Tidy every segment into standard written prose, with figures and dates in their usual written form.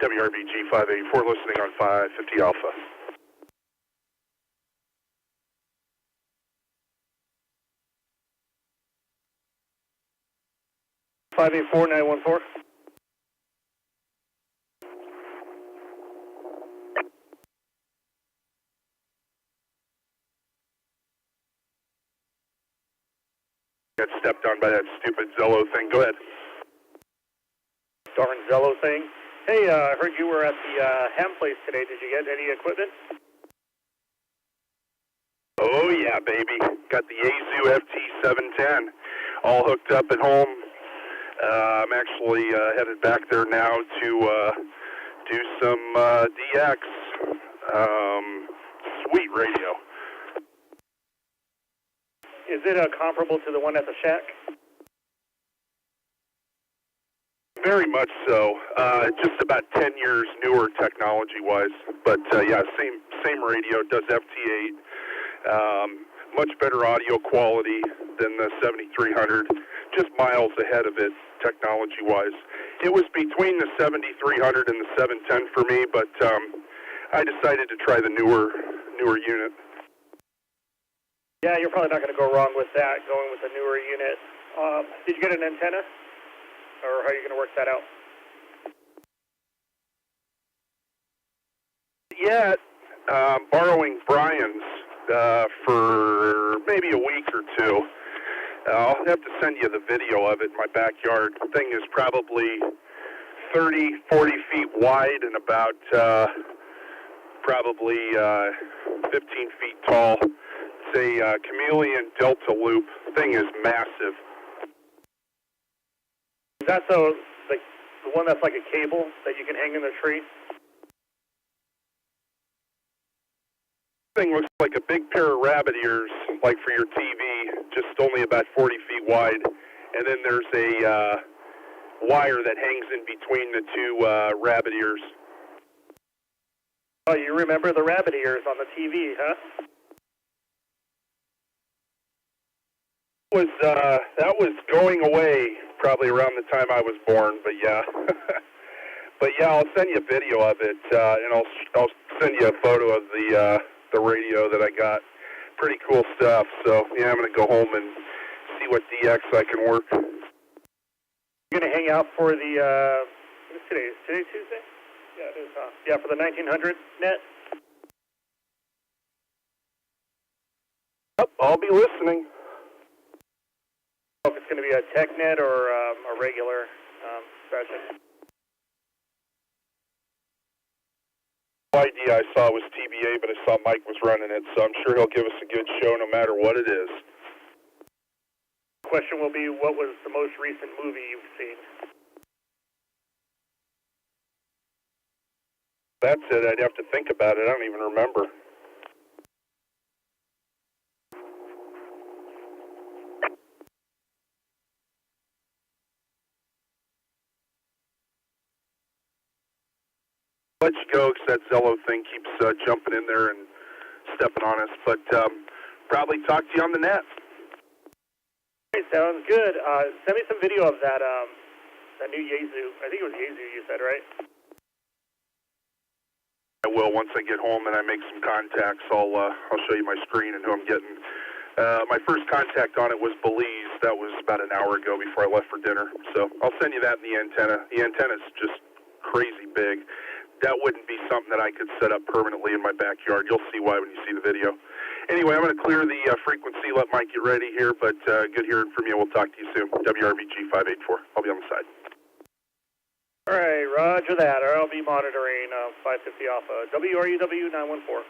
WRBG 584, listening on 550 Alpha. Five 914. Got stepped on by that stupid Zello thing. Go ahead. Darn Zello thing. Hey, I heard you were at the ham place today. Did you get any equipment? Oh yeah, baby. Got the AZU FT710 all hooked up at home. I'm actually headed back there now to do some DX. Sweet radio. Is it comparable to the one at the shack? Very much so. Just about 10 years newer technology-wise. But yeah, same radio, does FT8. Much better audio quality than the 7300. Just miles ahead of it technology-wise. It was between the 7300 and the 710 for me, but I decided to try the newer unit. Yeah, you're probably not going to go wrong with that, going with the newer unit. Did you get an antenna? Or how are you going to work that out? Yeah, borrowing Brian's for maybe a week or two. I'll have to send you the video of it in my backyard. The thing is probably 30, 40 feet wide and about probably 15 feet tall. It's a chameleon delta loop. The thing is massive. Is that the one that's like a cable that you can hang in the tree? Thing looks like a big pair of rabbit ears, like for your TV, just only about 40 feet wide. And then there's a wire that hangs in between the two rabbit ears. Oh, you remember the rabbit ears on the TV, huh? That was going away probably around the time I was born, but yeah. But yeah, I'll send you a video of it, and I'll send you a photo of the radio that I got. Pretty cool stuff. So yeah, I'm gonna go home and see what DX I can work. You're gonna hang out for the what's today? Is today Tuesday? Yeah, it is. Yeah, for the 1900 net. Yep, I'll be listening. If it's going to be a tech net or a regular session. No idea. I saw it was TBA, but I saw Mike was running it, so I'm sure he'll give us a good show no matter what it is. The question will be, what was the most recent movie you've seen? That's it. I'd have to think about it. I don't even remember. Let you go because that Zello thing keeps jumping in there and stepping on us. But probably talk to you on the net. Hey, sounds good. Send me some video of that new Yaesu. I think it was Yaesu you said, right? I will once I get home and I make some contacts. I'll show you my screen and who I'm getting. My first contact on it was Belize. That was about an hour ago before I left for dinner. So I'll send you that and the antenna. The antenna's just crazy big. That wouldn't be something that I could set up permanently in my backyard. You'll see why when you see the video. Anyway, I'm going to clear the frequency, let Mike get ready here, but good hearing from you. We'll talk to you soon. WRBG 584. I'll be on the side. All right, roger that. I'll be monitoring 550 Alpha. WRUW 914.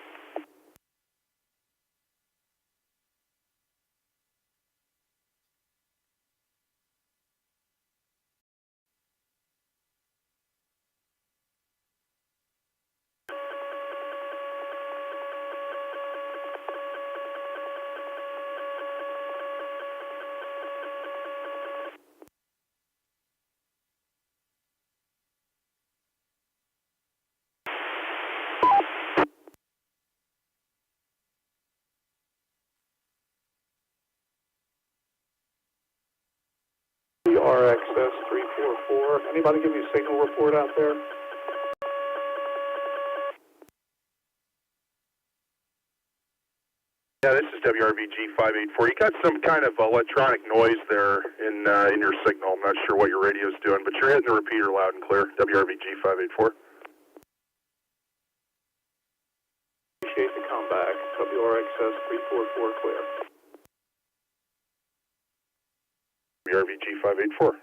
RXS 344. Anybody give me a signal report out there? Yeah, this is WRVG 584. You got some kind of electronic noise there in your signal. I'm not sure what your radio's doing, but you're hitting the repeater loud and clear. WRVG 584. Appreciate the comeback. WRXS 344 clear. WRVG 584.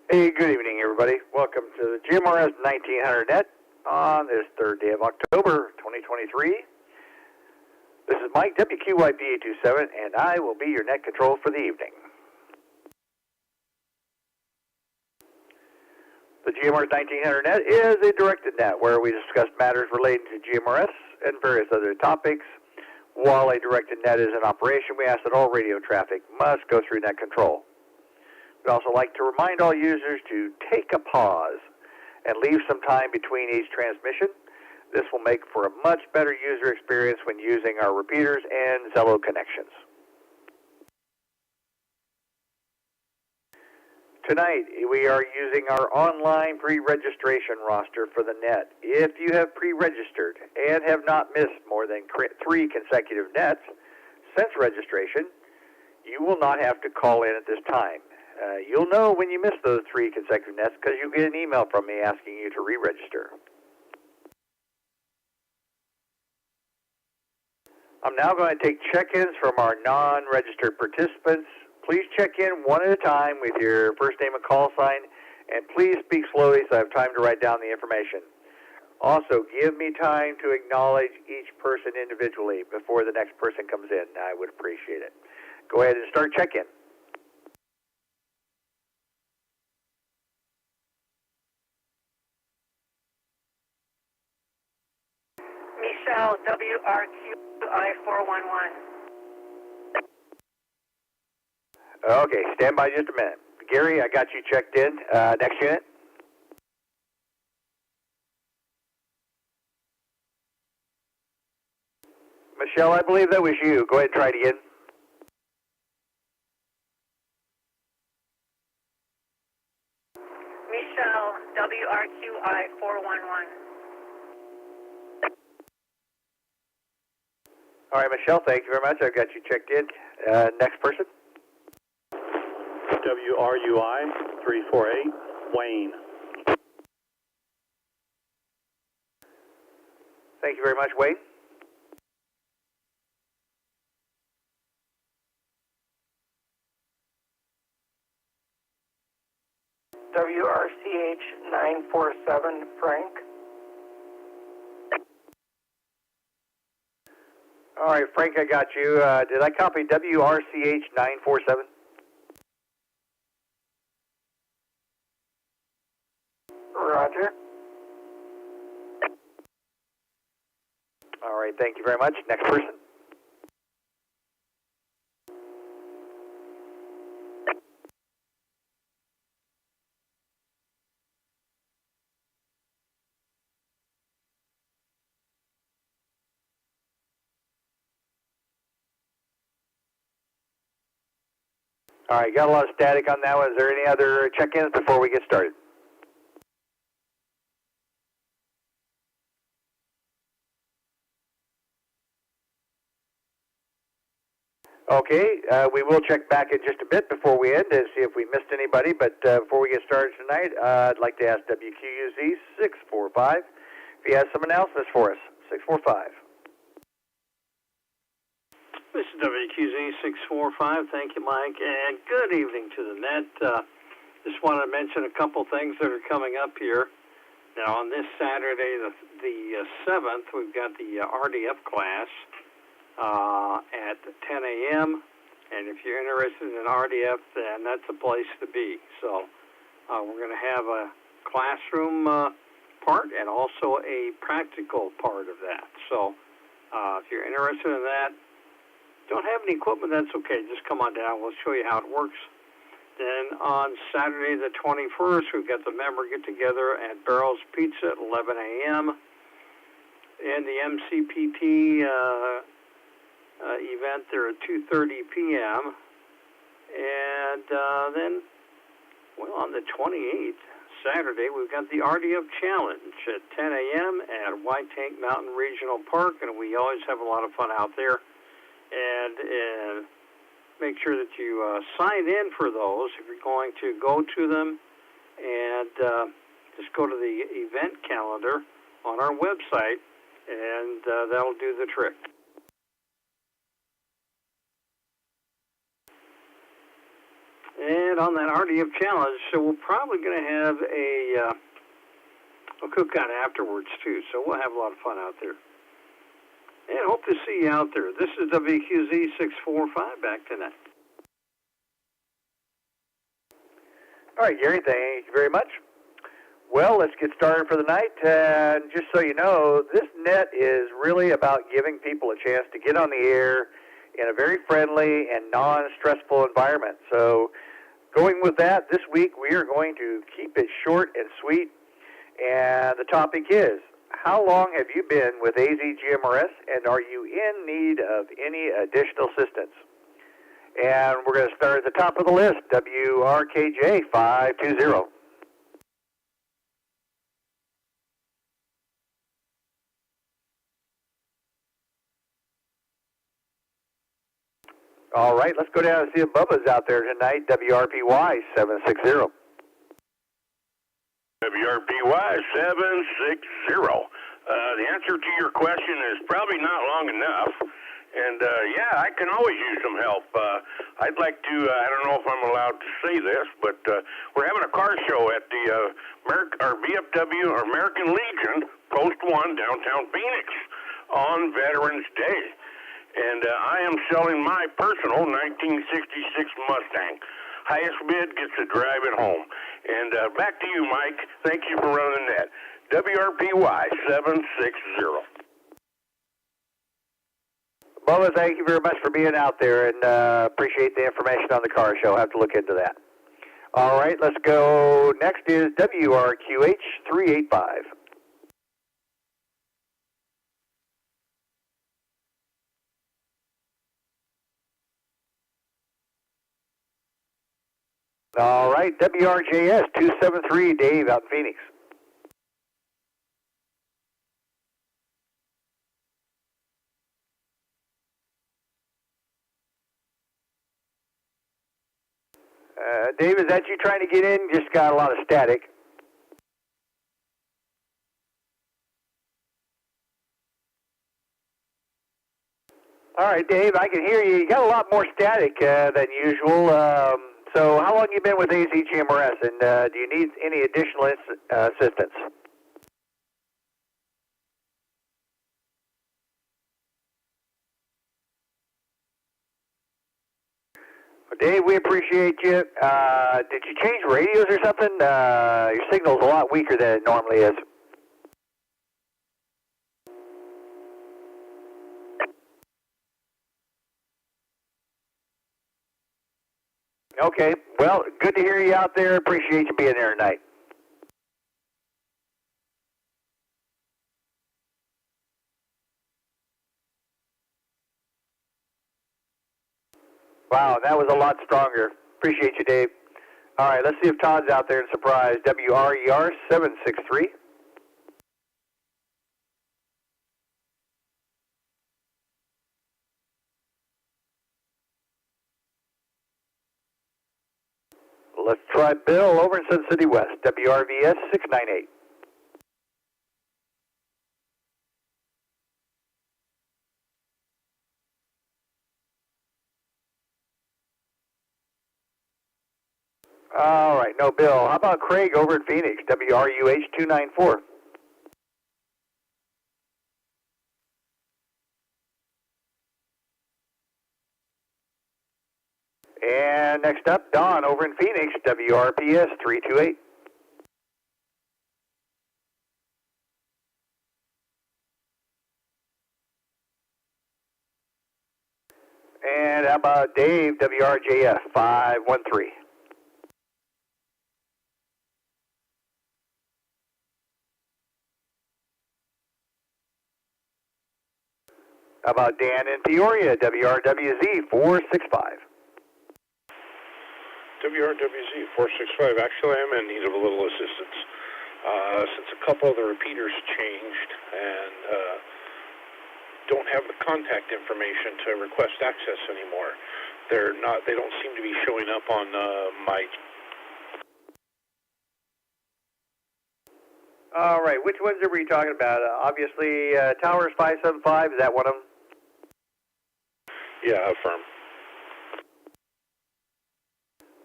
Hey, good evening, everybody. Welcome to the GMRS 1900 Net on this 3rd day of October 2023. This is Mike, WQYP827, and I will be your net control for the evening. The GMRS 1900 Net is a directed net where we discuss matters relating to GMRS and various other topics. While a directed net is in operation, we ask that all radio traffic must go through net control. We'd also like to remind all users to take a pause and leave some time between each transmission. This will make for a much better user experience when using our repeaters and Zello connections. Tonight, we are using our online pre-registration roster for the net. If you have pre-registered and have not missed more than 3 consecutive nets since registration, you will not have to call in at this time. You'll know when you miss those 3 consecutive nets because you'll get an email from me asking you to re-register. I'm now going to take check-ins from our non-registered participants. Please check in one at a time with your first name and call sign, and please speak slowly so I have time to write down the information. Also, give me time to acknowledge each person individually before the next person comes in. I would appreciate it. Go ahead and start check-in. Michelle, WRQI 411. Okay, stand by just a minute. Gary, I got you checked in. Next unit. Michelle, I believe that was you. Go ahead and try it again. Michelle, WRQI 411. All right, Michelle, thank you very much. I've got you checked in. Next person. WRUI 348, Wayne. Thank you very much, Wade. WRCH 947, Frank. All right, Frank, I got you. Did I copy WRCH 947? Roger. All right, thank you very much. Next person. All right, got a lot of static on that one. Is there any other check-ins before we get started? Okay, we will check back in just a bit before we end and see if we missed anybody. But before we get started tonight, I'd like to ask WQUZ 645 if he has some announcements for us. 645. This is WQZ 645. Thank you, Mike, and good evening to the net. Just want to mention a couple things that are coming up here. Now, on this Saturday, the 7th, we've got the RDF class at 10 a.m., and if you're interested in RDF, then that's a place to be. So we're going to have a classroom part and also a practical part of that. So if you're interested in that, don't have any equipment, that's okay. Just come on down. We'll show you how it works. Then on Saturday the 21st, we've got the member get-together at Barrel's Pizza at 11 a.m. And the MCPT event there at 2:30 p.m. And then, well, on the 28th, Saturday, we've got the RDF Challenge at 10 a.m. at White Tank Mountain Regional Park, and we always have a lot of fun out there. And make sure that you sign in for those if you're going to go to them, and just go to the event calendar on our website, and that'll do the trick. And on that RDF Challenge, so we're probably going to have a cookout afterwards, too, so we'll have a lot of fun out there. And hope to see you out there. This is WQZ 645, back tonight. All right, Gary, thank you very much. Well, let's get started for the night. And just so you know, this net is really about giving people a chance to get on the air in a very friendly and non-stressful environment. So going with that, this week we are going to keep it short and sweet. And the topic is, how long have you been with AZGMRS, and are you in need of any additional assistance? And we're going to start at the top of the list, WRKJ 520. All right, let's go down and see if Bubba's out there tonight, WRPY 760. WRPY 760. The answer to your question is probably not long enough. And, yeah, I can always use some help. I'd like to, I don't know if I'm allowed to say this, but we're having a car show at the VFW, or American Legion, Post 1, downtown Phoenix, on Veterans Day. And I am selling my personal 1966 Mustang. Highest bid gets to drive it home. And back to you, Mike. Thank you for running that. WRPY 760. Bubba, thank you very much for being out there, and appreciate the information on the car show. I'll have to look into that. All right, let's go. Next is WRQH 385. All right, WRJS 273, Dave out in Phoenix. Dave, is that you trying to get in? Just got a lot of static. All right, Dave, I can hear you. You got a lot more static than usual. So how long you been with AZGMRS, and do you need any additional assistance? Well, Dave, we appreciate you. Did you change radios or something? Your signal's a lot weaker than it normally is. Okay, well, good to hear you out there. Appreciate you being there tonight. Wow, that was a lot stronger. Appreciate you, Dave. All right, let's see if Todd's out there to surprise. WRER 763. Let's try Bill over in Sun City West, WRVS 698. All right, no Bill. How about Craig over in Phoenix, WRUH 294? And next up, Don over in Phoenix, WRPS 328. And how about Dave, WRJF 513? How about Dan in Peoria, WRWZ 465? WRWZ 465. Actually, I'm in need of a little assistance. Since a couple of the repeaters changed and don't have the contact information to request access anymore, they don't seem to be showing up on my. All right, which ones are we talking about? Obviously, Towers 575, is that one of them? Yeah, affirm.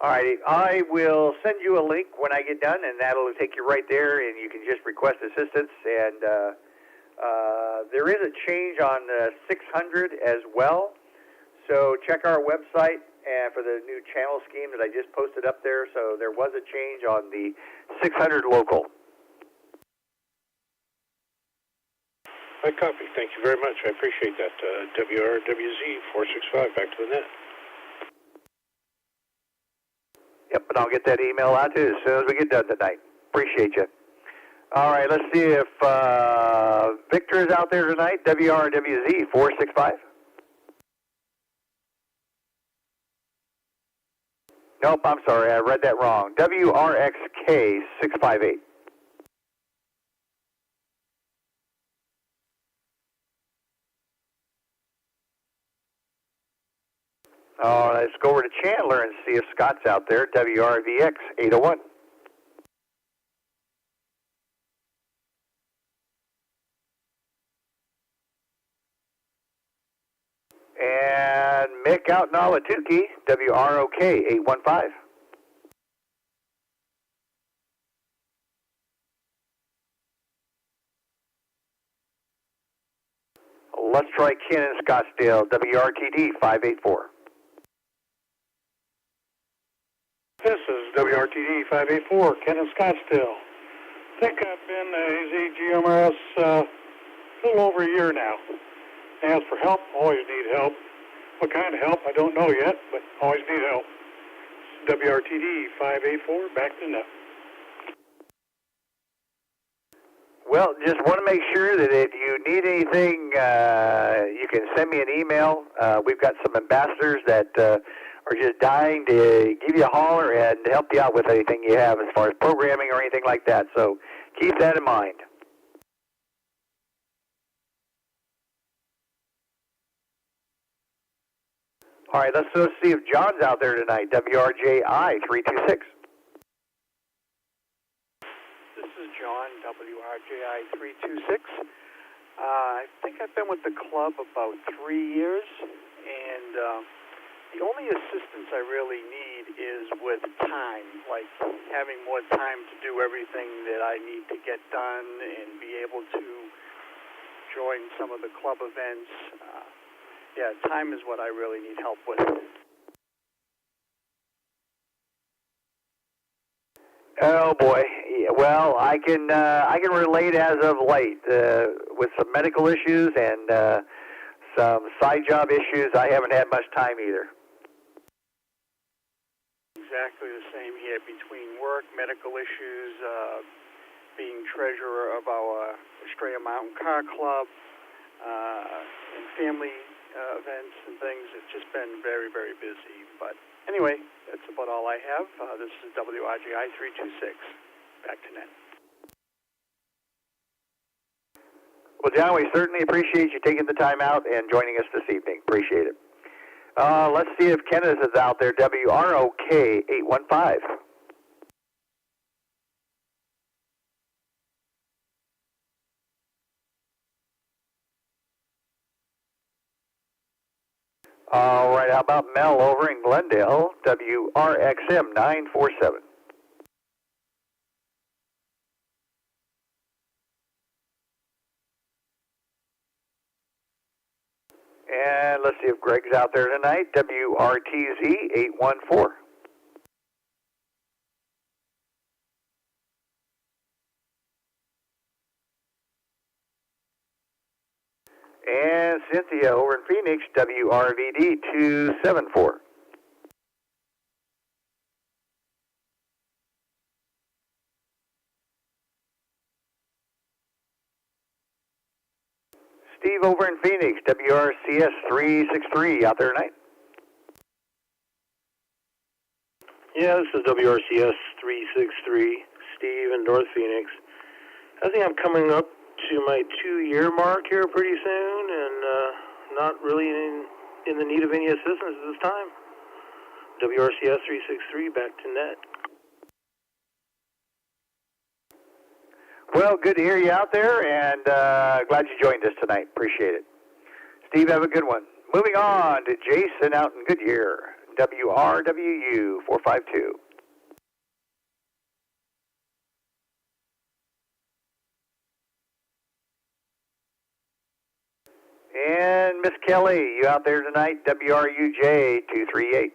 All righty, I will send you a link when I get done, and that'll take you right there, and you can just request assistance. And there is a change on 600 as well, so check our website for the new channel scheme that I just posted up there. So there was a change on the 600 local. I copy. Thank you very much. I appreciate that. WRWZ 465, back to the net. Yep, and I'll get that email out to you as soon as we get done tonight. Appreciate you. All right, let's see if Victor is out there tonight. WRWZ 465. Nope, I'm sorry, I read that wrong. WRXK 658. Let's go over to Chandler and see if Scott's out there. WRVX 801. And Mick out in Ahwatukee, WROK 815. Let's try Ken in Scottsdale, WRTD 584. This is WRTD 584, Ken in Scottsdale. I think I've been AZGMRS a little over a year now. Ask for help, always need help. What kind of help, I don't know yet, but always need help. WRTD 584, back to net. Well, just want to make sure that if you need anything, you can send me an email. We've got some ambassadors that are just dying to give you a holler and help you out with anything you have as far as programming or anything like that. So keep that in mind. All right, let's see if John's out there tonight. WRJI 326. This is John, WRJI 326. I think I've been with the club about 3 years, and the only assistance I really need is with time, like having more time to do everything that I need to get done and be able to join some of the club events. Yeah, time is what I really need help with. Oh boy. Yeah, well, I can relate as of late with some medical issues and some side job issues. I haven't had much time either. Exactly the same here between work, medical issues, being treasurer of our Estrella Mountain Car Club, and family events and things. It's just been very, very busy. But anyway, that's about all I have. This is WRGI 326. Back to Net. Well, John, we certainly appreciate you taking the time out and joining us this evening. Appreciate it. Let's see if Kenneth is out there. WROK 815. All right, how about Mel over in Glendale, WRXM 947. And let's see if Greg's out there tonight, WRTZ 814. And Cynthia over in Phoenix, WRVD 274. Steve over in Phoenix, WRCS 363, out there tonight. Yeah, this is WRCS 363, Steve in North Phoenix. I think I'm coming up to my 2-year mark here pretty soon, and not really in the need of any assistance at this time. WRCS 363, back to Net. Well, good to hear you out there, and glad you joined us tonight. Appreciate it. Steve, have a good one. Moving on to Jason out in Goodyear, WRWU 452. And Miss Kelly, you out there tonight, WRUJ 238.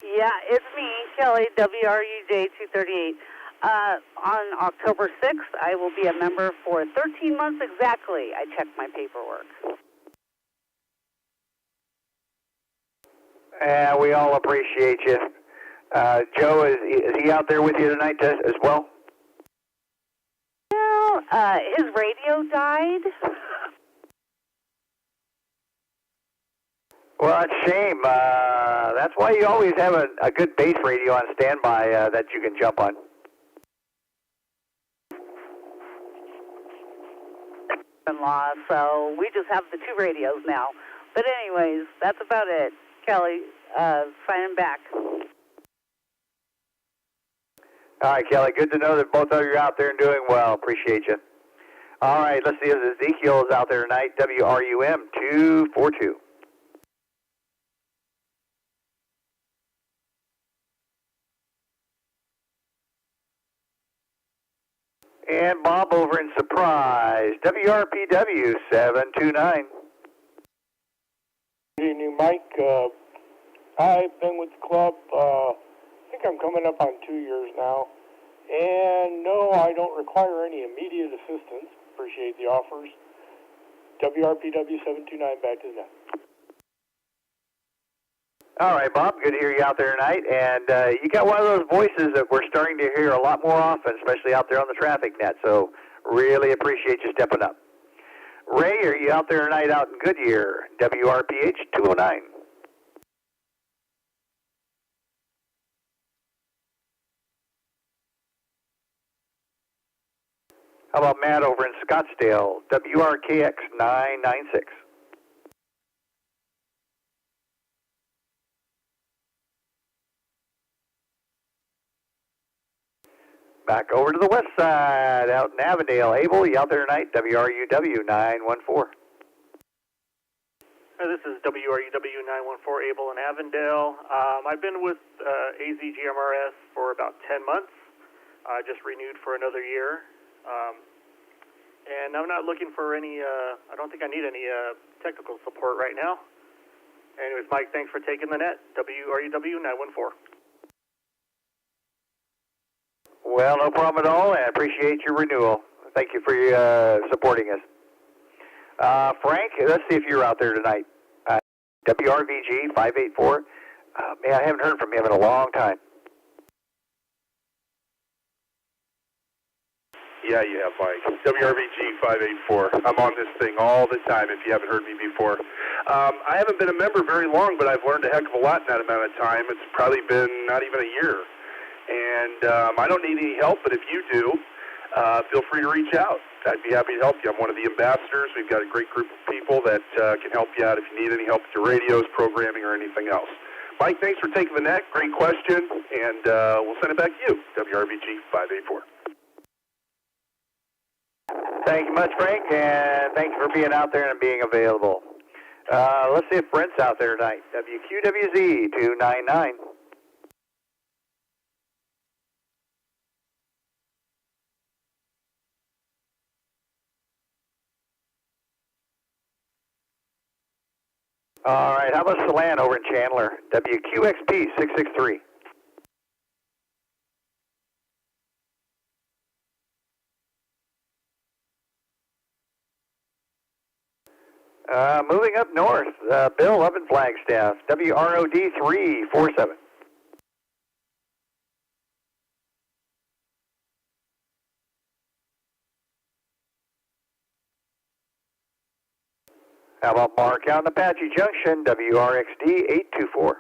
Yeah, it's me, Kelly, WRUJ 238. On October 6th, I will be a member for 13 months exactly. I checked my paperwork. And we all appreciate you. Joe, is he out there with you tonight as well? Well, his radio died. Well, that's a shame. That's why you always have a good base radio on standby that you can jump on. In-law, so we just have the 2 radios now. But anyways, that's about it. Kelly, signing back. All right, Kelly, good to know that both of you are out there and doing well. Appreciate you. All right, let's see if Ezekiel is out there tonight, WRUM 242. And Bob over in Surprise, WRPW 729. Good evening, Mike. I've been with the club, I think I'm coming up on 2 years now. And no, I don't require any immediate assistance. Appreciate the offers. WRPW 729, back to the Net. All right, Bob, good to hear you out there tonight. And you got one of those voices that we're starting to hear a lot more often, especially out there on the traffic net. So really appreciate you stepping up. Ray, are you out there tonight out in Goodyear, WRPH 209? How about Matt over in Scottsdale, WRKX 996? Back over to the west side, out in Avondale. Abel, you out there tonight? WRUW 914. This is WRUW 914 Abel in Avondale. I've been with AZGMRS for about 10 months. Just renewed for another year. And I'm not looking for any, I don't think I need any technical support right now. Anyways, Mike, thanks for taking the net. WRUW 914. Well, no problem at all. I appreciate your renewal. Thank you for supporting us. Frank, let's see if you're out there tonight. WRVG 584. Man, I haven't heard from him in a long time. Yeah, you have, Mike. WRVG 584. I'm on this thing all the time if you haven't heard me before. I haven't been a member very long, but I've learned a heck of a lot in that amount of time. It's probably been not even a year. And I don't need any help, but if you do, feel free to reach out. I'd be happy to help you. I'm one of the ambassadors. We've got a great group of people that can help you out if you need any help with your radios, programming, or anything else. Mike, thanks for taking the net. Great question, and we'll send it back to you. WRVG 584. Thank you much, Frank, and thank you for being out there and being available. Let's see if Brent's out there tonight. WQWZ 299. All right, how about Salan over in Chandler? WQXP 663. Moving up north, Bill up in Flagstaff, WROD 347. How about Mark out in Apache Junction, WRXD 824.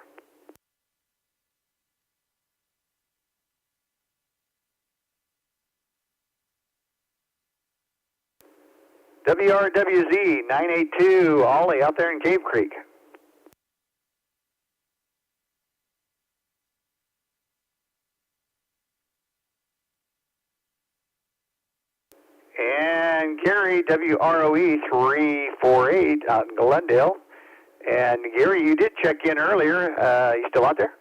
WRWZ 982, Ollie out there in Cave Creek. And Gary, WROE 348 out in Glendale. And Gary, you did check in earlier. You still out there?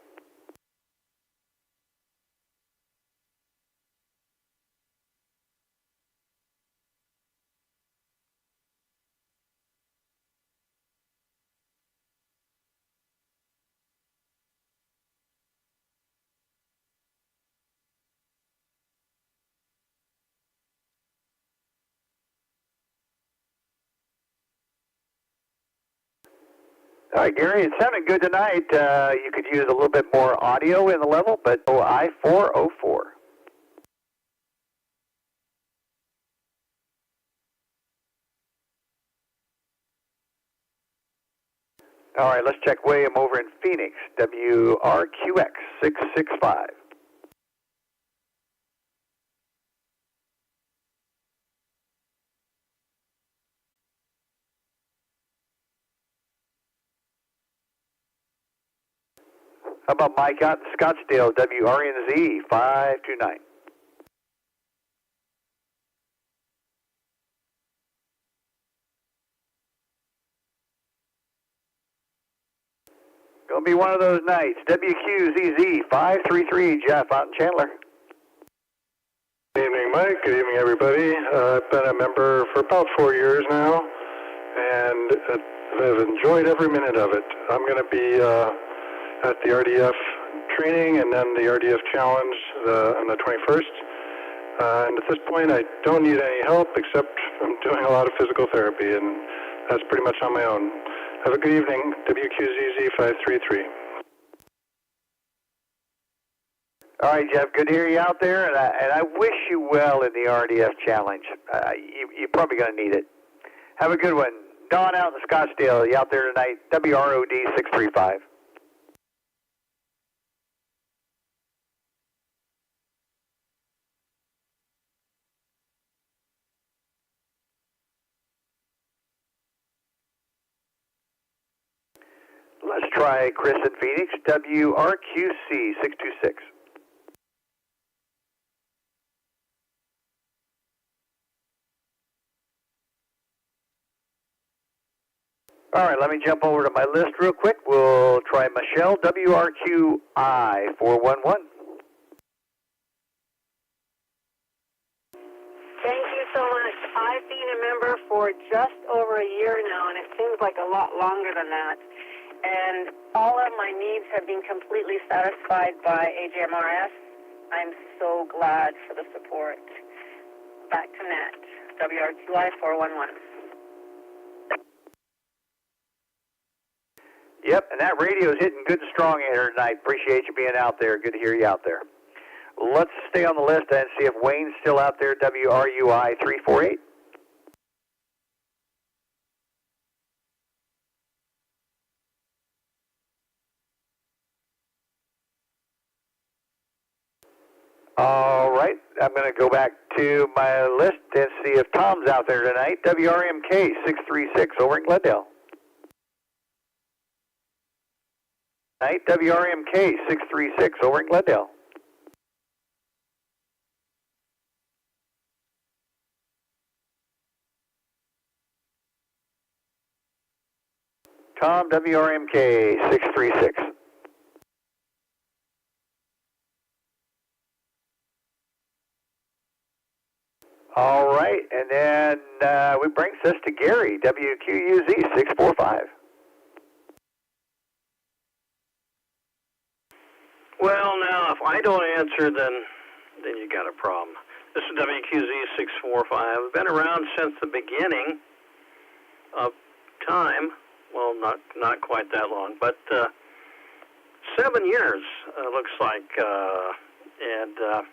All right, Gary, it sounded good tonight. You could use a little bit more audio in the level, but I404. All right, let's check William over in Phoenix, WRQX 665. How about Mike out in Scottsdale, WRNZ 529? Gonna be one of those nights. WQZZ 533, Jeff out in Chandler. Good evening, Mike. Good evening, everybody. I've been a member for about 4 years now, and I've enjoyed every minute of it. I'm going to be at the RDF training and then the RDF challenge on the 21st. And at this point, I don't need any help except I'm doing a lot of physical therapy, and that's pretty much on my own. Have a good evening. WQZZ 533. All right, Jeff, good to hear you out there, and I wish you well in the RDF challenge. You're probably going to need it. Have a good one. Don out in Scottsdale, you out there tonight, WROD 635. Let's try Chris in Phoenix, WRQC 626. All right, let me jump over to my list real quick. We'll try Michelle, WRQI 411. Thank you so much. I've been a member for just over a year now, and it seems like a lot longer than that. And all of my needs have been completely satisfied by AZGMRS. I'm so glad for the support. Back to Net, WRQI 411. Yep, and that radio is hitting good and strong here tonight. Appreciate you being out there. Good to hear you out there. Let's stay on the list and see if Wayne's still out there, WRUI 348. All right, I'm going to go back to my list and see if Tom's out there tonight, WRMK 636 over in Glendale. Tonight, WRMK 636 over in Glendale. Tom, WRMK 636. All right, and then we brings us to Gary, WQUZ 645. Well, now, if I don't answer, then you got a problem. This is WQZ 645. I've been around since the beginning of time. Well, not quite that long, but 7 years, looks like. And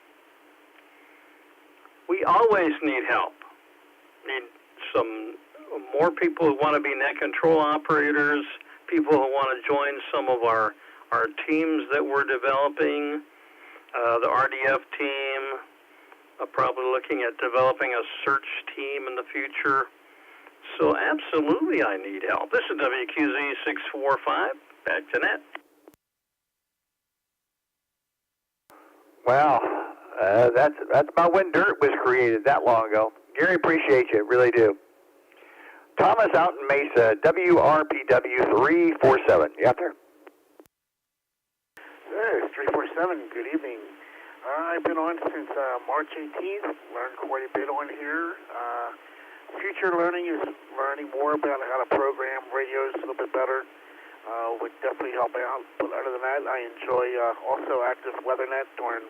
we always need help. Need some more people who want to be net control operators, people who want to join some of our teams that we're developing, the RDF team, probably looking at developing a search team in the future. So absolutely I need help. This is WQZ 645, back to Net. Wow, that's about when dirt was created that long ago. Gary, appreciate you, really do. Thomas out in Mesa, WRPW 347. You out there? Hey, 347, good evening. I've been on since March 18th, learned quite a bit on here. Future learning is learning more about how to program radios a little bit better. Would definitely help out. But other than that, I enjoy also active WeatherNet during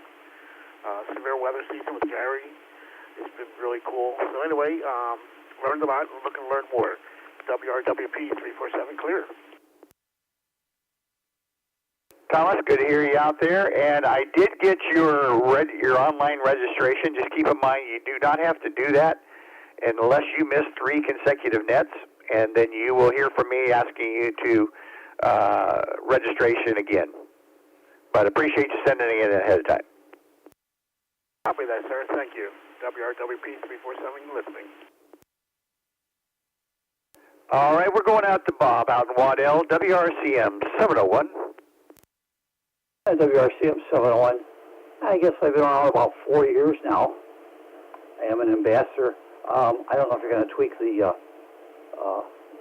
severe weather season with Gary. It's been really cool. So anyway, learned a lot and looking to learn more. WRWP 347 clear. Thomas, good to hear you out there. And I did get your online registration. Just keep in mind you do not have to do that unless you miss 3 consecutive nets, and then you will hear from me asking you to registration again. But appreciate you sending it in ahead of time. Copy that, sir. Thank you. WRWP 347 listening. All right, we're going out to Bob out in Waddell, WRCM 701. WRCM 701. I guess I've been on about 4 years now. I am an ambassador. I don't know if you're going to tweak the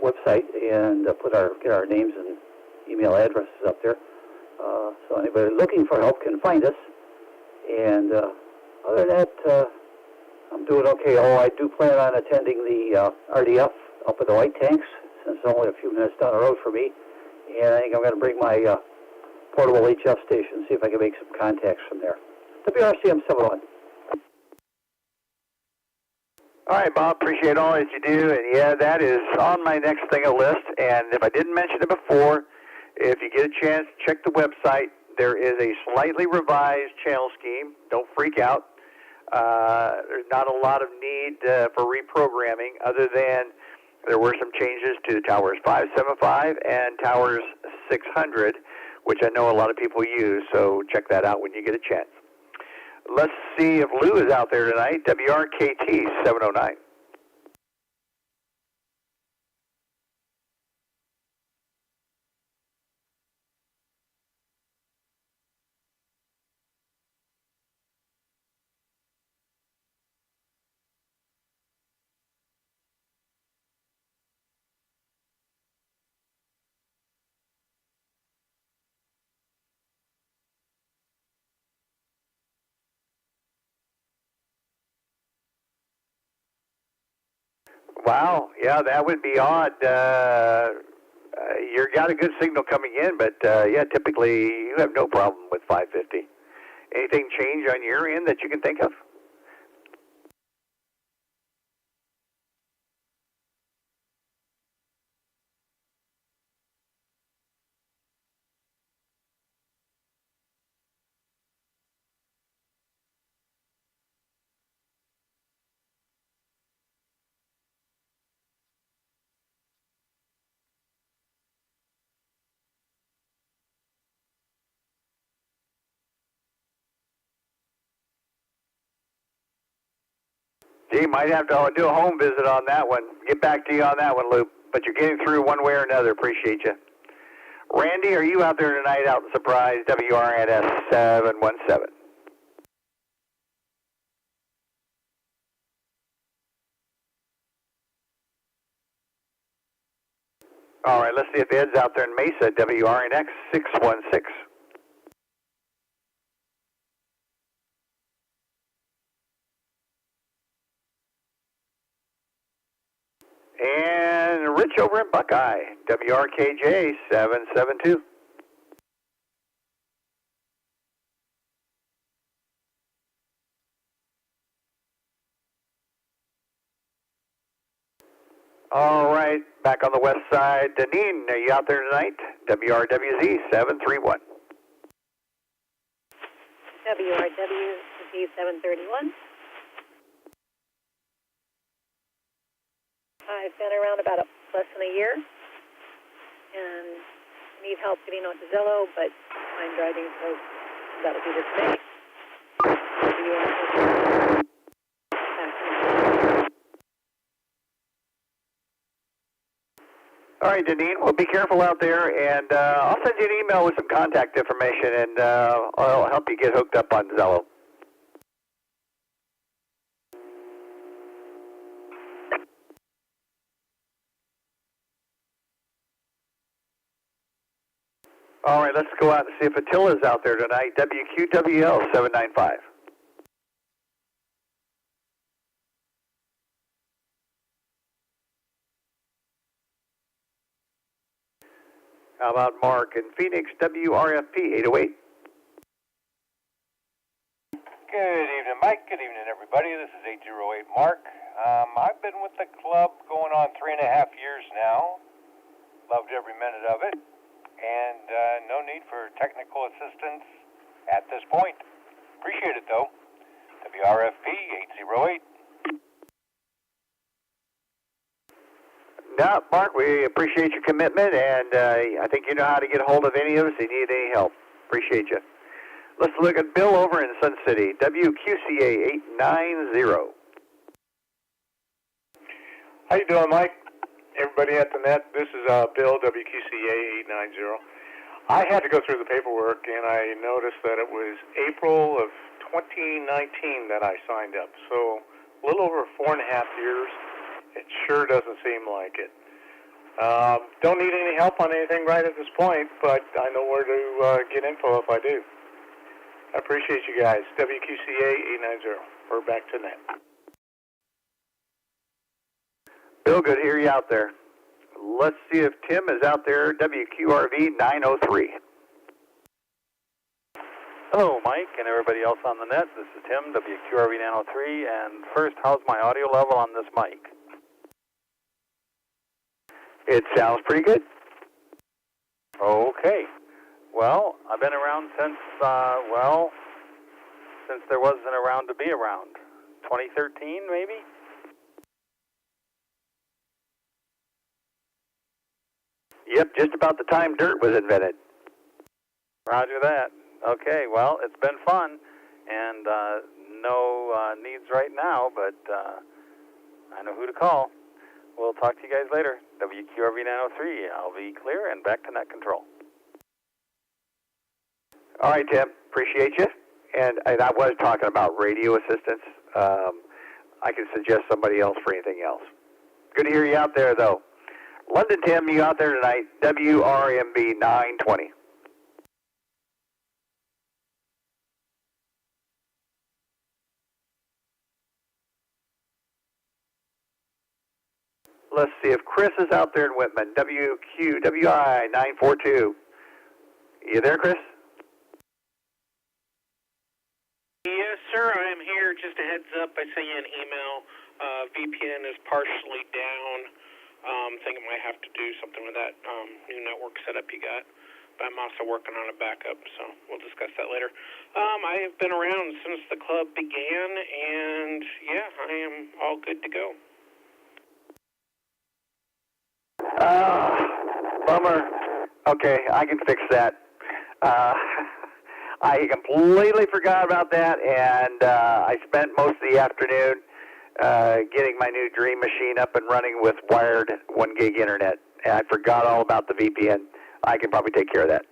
website and get our names and email addresses up there. So anybody looking for help can find us. And other than that, I'm doing okay. Oh, I do plan on attending the RDF up at the White Tanks, since it's only a few minutes down the road for me. And I think I'm going to bring my portable HF station, see if I can make some contacts from there. WRCM 701. All right, Bob, appreciate all that you do. And yeah, that is on my next thing of list. And if I didn't mention it before, if you get a chance, check the website. There is a slightly revised channel scheme. Don't freak out. There's not a lot of need for reprogramming, other than there were some changes to Towers 575 and Towers 600, which I know a lot of people use, so check that out when you get a chance. Let's see if Lou is out there tonight, WRKT 709. Wow, yeah, that would be odd. You've got a good signal coming in, but yeah, typically you have no problem with 550. Anything change on your end that you can think of? Gee, might have to do a home visit on that one. Get back to you on that one, Lou. But you're getting through one way or another. Appreciate you. Randy, are you out there tonight out in Surprise, WRNS 717? All right, let's see if Ed's out there in Mesa, WRNX 616. And Rich over in Buckeye, WRKJ 772. All right, back on the west side, Deneen, are you out there tonight? WRWZ 731. WRWZ 731. I've been around about less than a year and need help getting onto Zello, but I'm driving, so that'll be this May. All right, Deneen, well, be careful out there, and I'll send you an email with some contact information, and I'll help you get hooked up on Zello. All right, let's go out and see if Attila's out there tonight. WQWL 795. How about Mark in Phoenix, WRFP 808? Good evening, Mike. Good evening, everybody. This is 808 Mark. I've been with the club going on 3.5 years now. Loved every minute of it. And no need for technical assistance at this point. Appreciate it, though. WRFP 808. No, Mark, we appreciate your commitment, and I think you know how to get a hold of any of us if you need any help. Appreciate you. Let's look at Bill over in Sun City, WQCA 890. How you doing, Mike? Everybody at the net, this is Bill, WQCA 890. I had to go through the paperwork, and I noticed that it was April of 2019 that I signed up. So a little over 4.5 years. It sure doesn't seem like it. Don't need any help on anything right at this point, but I know where to get info if I do. I appreciate you guys. WQCA 890. We're back to net. Bill, good to hear you out there. Let's see if Tim is out there, WQRV 903. Hello, Mike, and everybody else on the net. This is Tim, WQRV 903. And first, how's my audio level on this mic? It sounds pretty good. Okay. Well, I've been around since there wasn't around to be around. 2013, maybe? Yep, just about the time dirt was invented. Roger that. Okay, well, it's been fun, and no needs right now, but I know who to call. We'll talk to you guys later. WQRV 903. I'll be clear and back to net control. All right, Tim. Appreciate you. And I was talking about radio assistance. I can suggest somebody else for anything else. Good to hear you out there, though. London Tim, you out there tonight? WRMB 920. Let's see if Chris is out there in Whitman. WQWI 942. You there, Chris? Yes, sir. I'm here. Just a heads up. I sent you an email. VPN is partially down. Think I might have to do something with that new network setup you got. But I'm also working on a backup, so we'll discuss that later. I have been around since the club began, and yeah, I am all good to go. Bummer. Okay, I can fix that. I completely forgot about that, and I spent most of the afternoon getting my new Dream machine up and running with wired 1 gig internet. And I forgot all about the VPN. I can probably take care of that.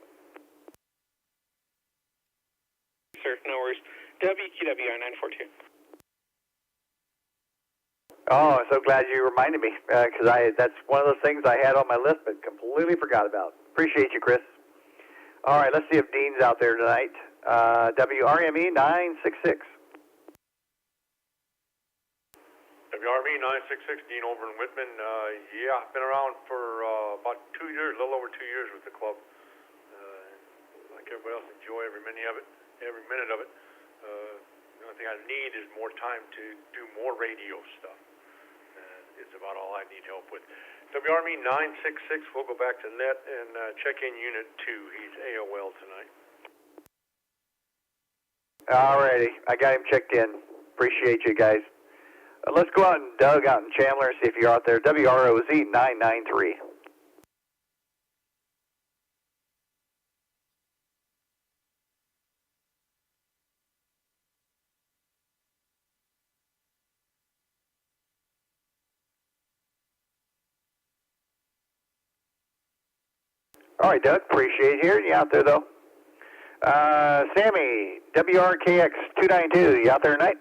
Sir, no worries. WQWI 942. Oh, I'm so glad you reminded me, because that's one of those things I had on my list but completely forgot about. Appreciate you, Chris. All right, let's see if Dean's out there tonight. WRME 966. WRME 966, Dean over in Whitman. Yeah, I've been around for about 2 years, a little over 2 years with the club. Like everybody else, enjoy every minute of it. The only thing I need is more time to do more radio stuff. It's about all I need help with. WRME 966, we'll go back to Net and check in Unit 2. He's AOL tonight. Alrighty, I got him checked in. Appreciate you guys. Let's go out and Doug out in Chandler, see if you're out there. WROZ 993. All right, Doug, appreciate hearing you out there, though. Sammy, WRKX 292, you out there tonight?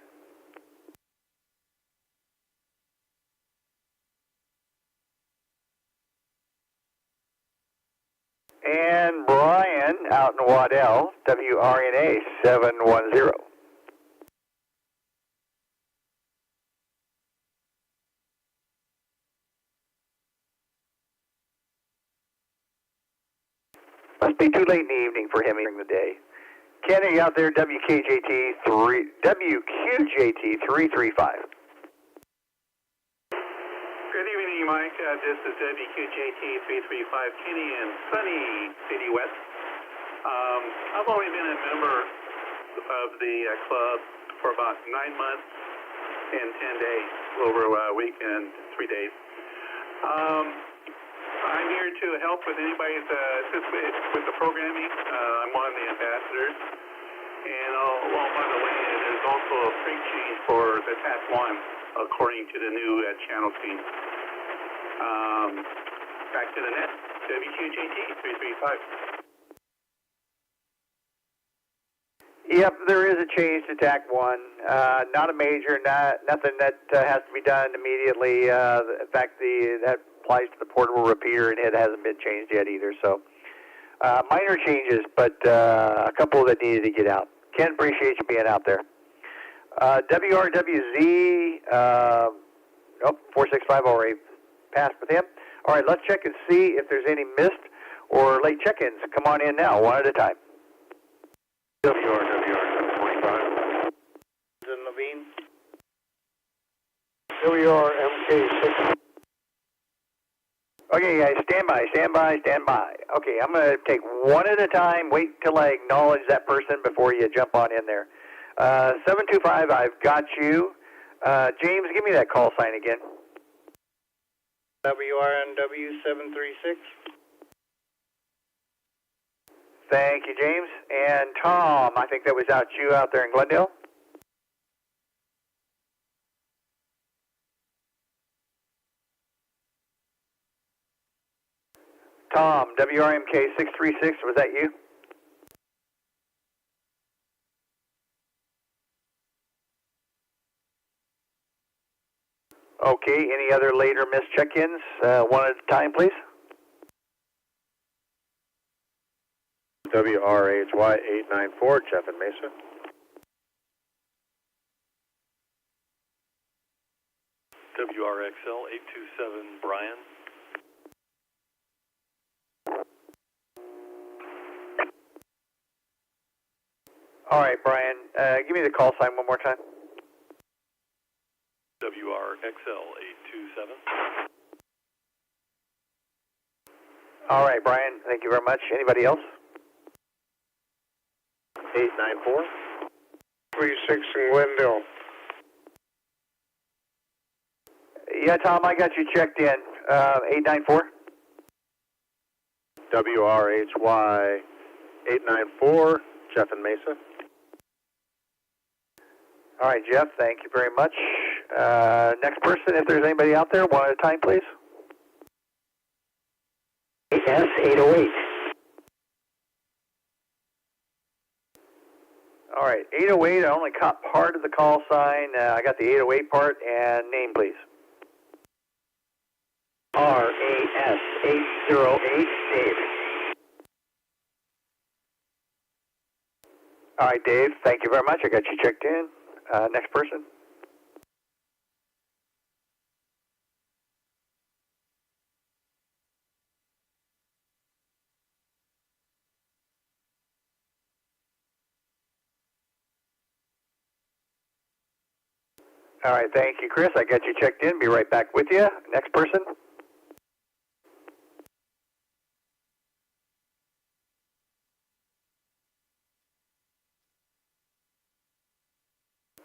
And Brian out in Waddell, WRNA 710. Must be too late in the evening for him during the day. Kenny out there, WQJT 335. Good evening, Mike. This is WQJT 335, Kenny in sunny City West. I've only been a member of the club for about 9 months and 10 days, over a week and 3 days. I'm here to help with anybody's assist with the programming. I'm one of the ambassadors. And along by the way, there's also a free change for the TAC 1 according to the new channel scheme. Back to the net, WQJT 335. Yep, there is a change to TAC 1. Not a major, nothing that has to be done immediately. In fact, that applies to the portable repeater, and it hasn't been changed yet either. So minor changes, but a couple that needed to get out. Ken, appreciate you being out there. WRWZ, 465 already passed with him. All right, let's check and see if there's any missed or late check-ins. Come on in now, one at a time. WR 725. Levine. WRMK6. Okay, guys, stand by. Okay, I'm going to take one at a time. Wait till I acknowledge that person before you jump on in there. 725, I've got you. James, give me that call sign again. WRNW 736. Thank you, James. And Tom, I think that was you out there in Glendale. Tom, WRMK 636, was that you? Okay, any other later missed check-ins? One at a time, please. WRHY 894, Jeff and Mesa. WRA WRXL 827 Brian. All right, Brian, give me the call sign one more time. WRXL 827. All right, Brian, thank you very much. Anybody else? 894. 36 in Glendale. Yeah, Tom, I got you checked in. 894. WRHY 894, Jeff and Mesa. All right, Jeff, thank you very much. Next person, if there's anybody out there, one at a time, please. AS808. All right, 808, I only caught part of the call sign. I got the 808 part, and name, please. RAS808, Dave. All right, Dave, thank you very much. I got you checked in. Next person. All right, thank you, Chris. I got you checked in. Be right back with you. Next person.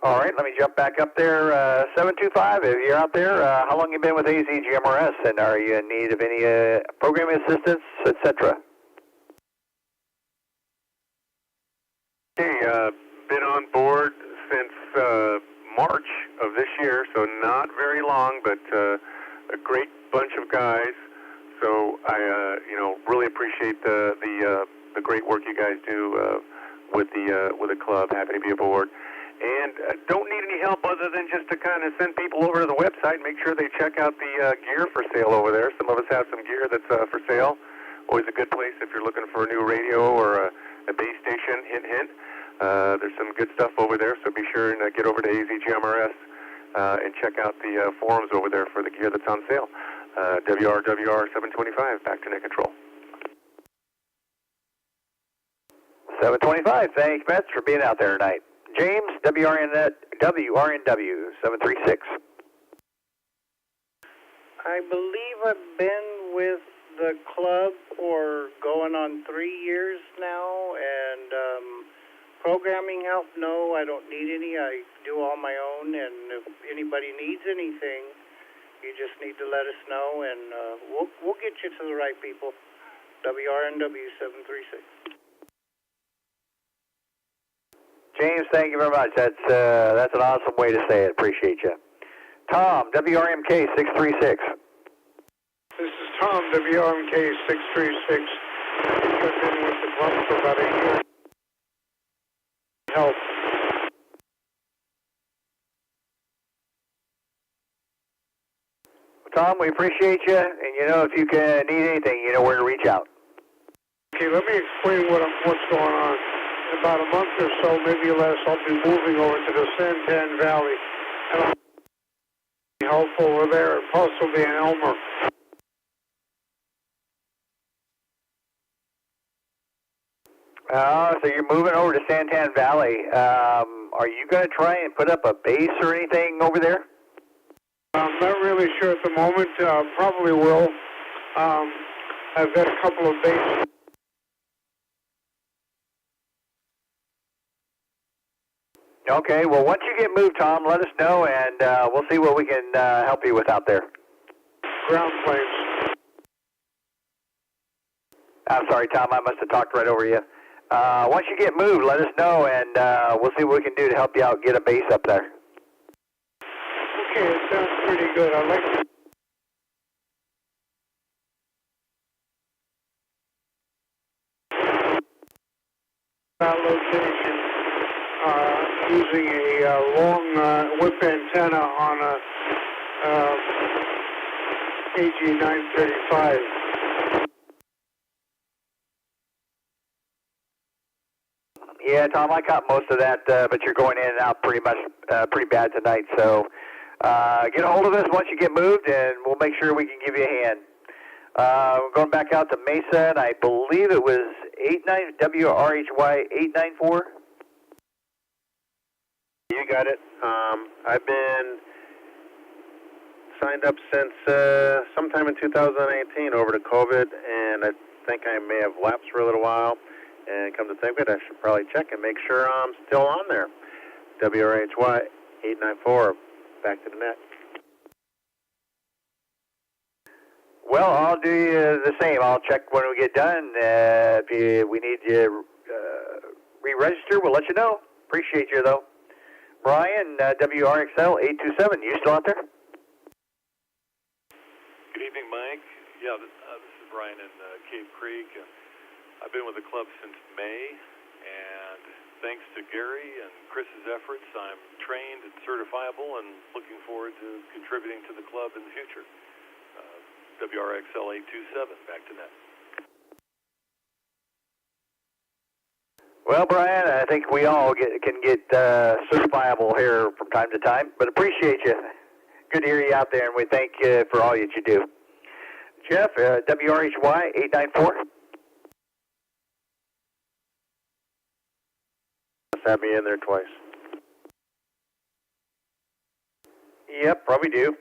All right, let me jump back up there. 725, if you're out there, how long you been with AZGMRS, and are you in need of any programming assistance, etc.? Hey, been on board since March of this year, so not very long, but a great bunch of guys. So I, really appreciate the great work you guys do with the club. Happy to be aboard. And don't need any help other than just to kind of send people over to the website and make sure they check out the gear for sale over there. Some of us have some gear that's for sale. Always a good place if you're looking for a new radio or a base station, hint, hint. There's some good stuff over there, so be sure and get over to AZGMRS and check out the forums over there for the gear that's on sale. WR 725, back to net control. 725, thanks, Mets, for being out there tonight. James, WRNW 736. I believe I've been with the club for going on 3 years now, and programming help, no, I don't need any. I do all my own, and if anybody needs anything, you just need to let us know, and we'll get you to the right people. WRNW 736. James, thank you very much. That's an awesome way to say it. Appreciate you. Tom, WRMK 636. This is Tom, WRMK 636. I've been with the club for about a year. Help. Tom, we appreciate you, and if you can need anything, you know where to reach out. Okay, let me explain what's going on. In about a month or so, maybe less, I'll be moving over to the Santan Valley, and I'll be helpful over there, and possibly in Elmer. So you're moving over to Santan Valley. Are you going to try and put up a base or anything over there? I'm not really sure at the moment. Probably will. I've got a couple of bases. Okay, well, once you get moved, Tom, let us know, and we'll see what we can help you with out there. Ground planes. I'm sorry, Tom, I must have talked right over you. Once you get moved, let us know, and we'll see what we can do to help you out get a base up there. Okay, it sounds pretty good. I like it. That location, using a long whip antenna on a AG935. Yeah, Tom, I caught most of that, but you're going in and out pretty bad tonight, so Get a hold of us once you get moved, and we'll make sure we can give you a hand. We're going back out to Mesa, and I believe it was WRHY 894. You got it. I've been signed up since sometime in 2018 over to COVID, and I think I may have lapsed for a little while. And come to think of it, I should probably check and make sure I'm still on there. WRHY 894, back to the net. Well, I'll do you the same. I'll check when we get done. If we need you re-register, we'll let you know. Appreciate you, though. Brian, WRXL 827, you still out there? Good evening, Mike. Yeah, this is Brian in Cave Creek. I've been with the club since May, and thanks to Gary and Chris's efforts, I'm trained and certifiable and looking forward to contributing to the club in the future. WRXL 827, back to net. Well, Brian, I think we all can get certifiable here from time to time, but appreciate you. Good to hear you out there, and we thank you for all that you do. Jeff, WRHY 894. Have me in there twice. Yep, probably do.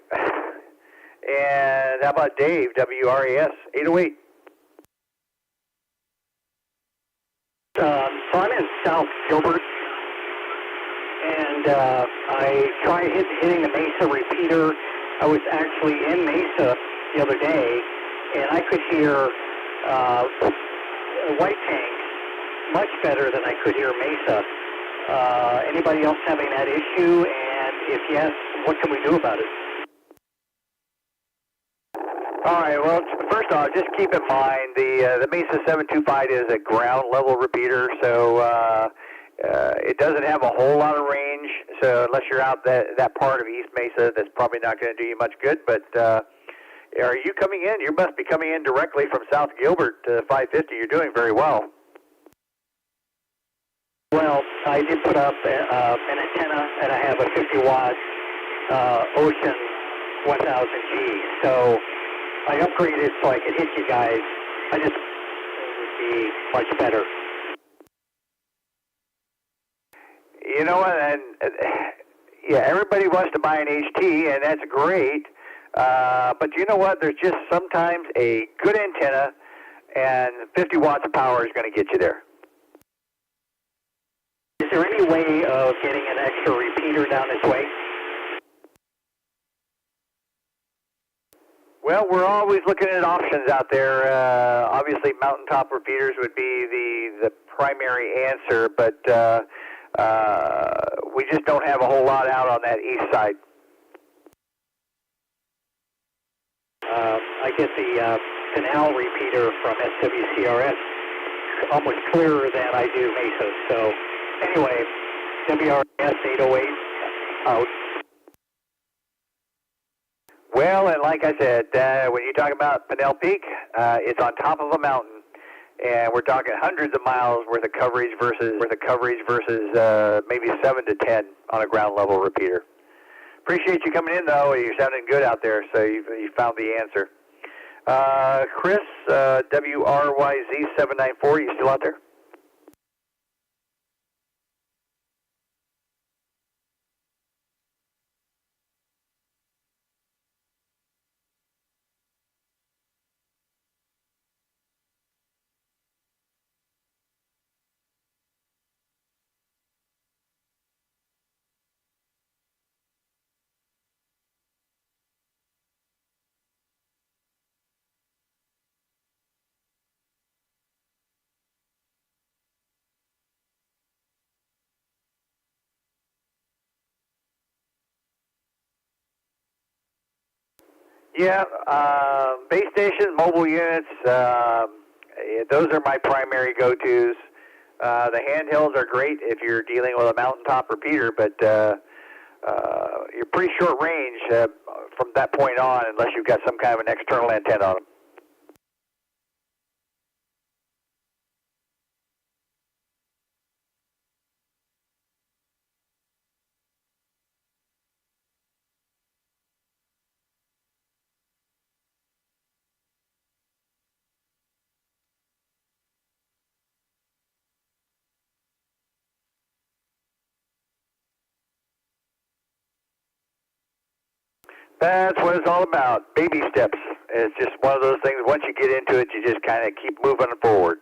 And how about Dave, WRAS 808? So I'm in South Gilbert, and I tried hitting the Mesa repeater. I was actually in Mesa the other day, and I could hear White Tank much better than I could hear Mesa. Anybody else having that issue? And if yes, what can we do about it? All right, well, first off, just keep in mind the Mesa 725 is a ground level repeater, so it doesn't have a whole lot of range. So unless you're out that part of East Mesa, that's probably not going to do you much good. But are you coming in? You must be coming in directly from South Gilbert to 550. You're doing very well. Well, I did put up an antenna, and I have a 50-watt Ocean 1000G. So I upgraded so I could hit you guys. I just think it would be much better. You know what? And yeah, everybody wants to buy an HT, and that's great. But you know what? There's just sometimes a good antenna, and 50 watts of power is going to get you there. Is there any way of getting an extra repeater down this way? Well, we're always looking at options out there. Obviously, mountaintop repeaters would be the primary answer, but we just don't have a whole lot out on that east side. I get the canal repeater from SWCRS almost clearer than I do Mesa. So anyway, WRS 808 out. Well, and like I said, when you talk about Pinell Peak, it's on top of a mountain, and we're talking hundreds of miles worth of coverage versus maybe 7 to 10 on a ground level repeater. Appreciate you coming in, though. You're sounding good out there, so you found the answer. Chris, WRYZ 794, you still out there? Yeah, base station, mobile units, those are my primary go-tos. The handhelds are great if you're dealing with a mountaintop repeater, but you're pretty short range from that point on unless you've got some kind of an external antenna on them. That's what it's all about, baby steps. It's just one of those things, once you get into it, you just kind of keep moving forward.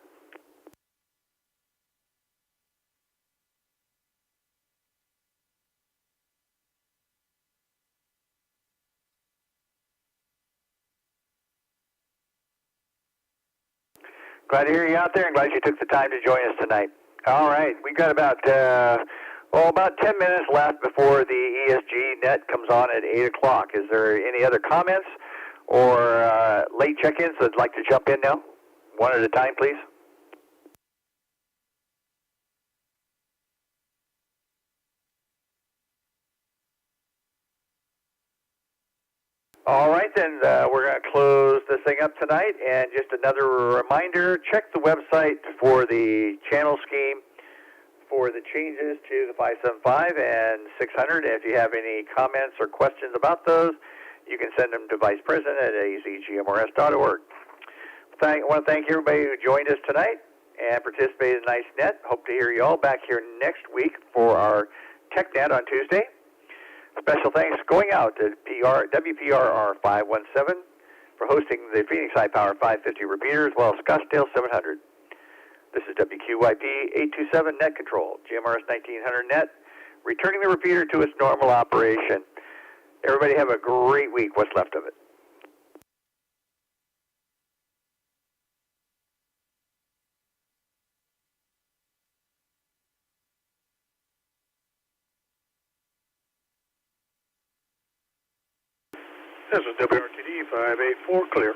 Glad to hear you out there and glad you took the time to join us tonight. All right, we've got about 10 minutes left before the AESG Net comes on at 8 o'clock. Is there any other comments or late check-ins that'd like to jump in now? One at a time, please. All right, then we're going to close this thing up tonight. And just another reminder, check the website for the channel scheme for the changes to the 575 and 600. If you have any comments or questions about those, you can send them to Vice President at AZGMRS.org. I want to thank everybody who joined us tonight and participated in Nice Net. Hope to hear you all back here next week for our TechNet on Tuesday. Special thanks going out to WPRR 517 for hosting the Phoenix High Power 550 repeater, as well as Scottsdale 700. This is WQYP 827 Net Control, GMRS 1900 Net, returning the repeater to its normal operation. Everybody have a great week, what's left of it. This is WRTD 584, clear.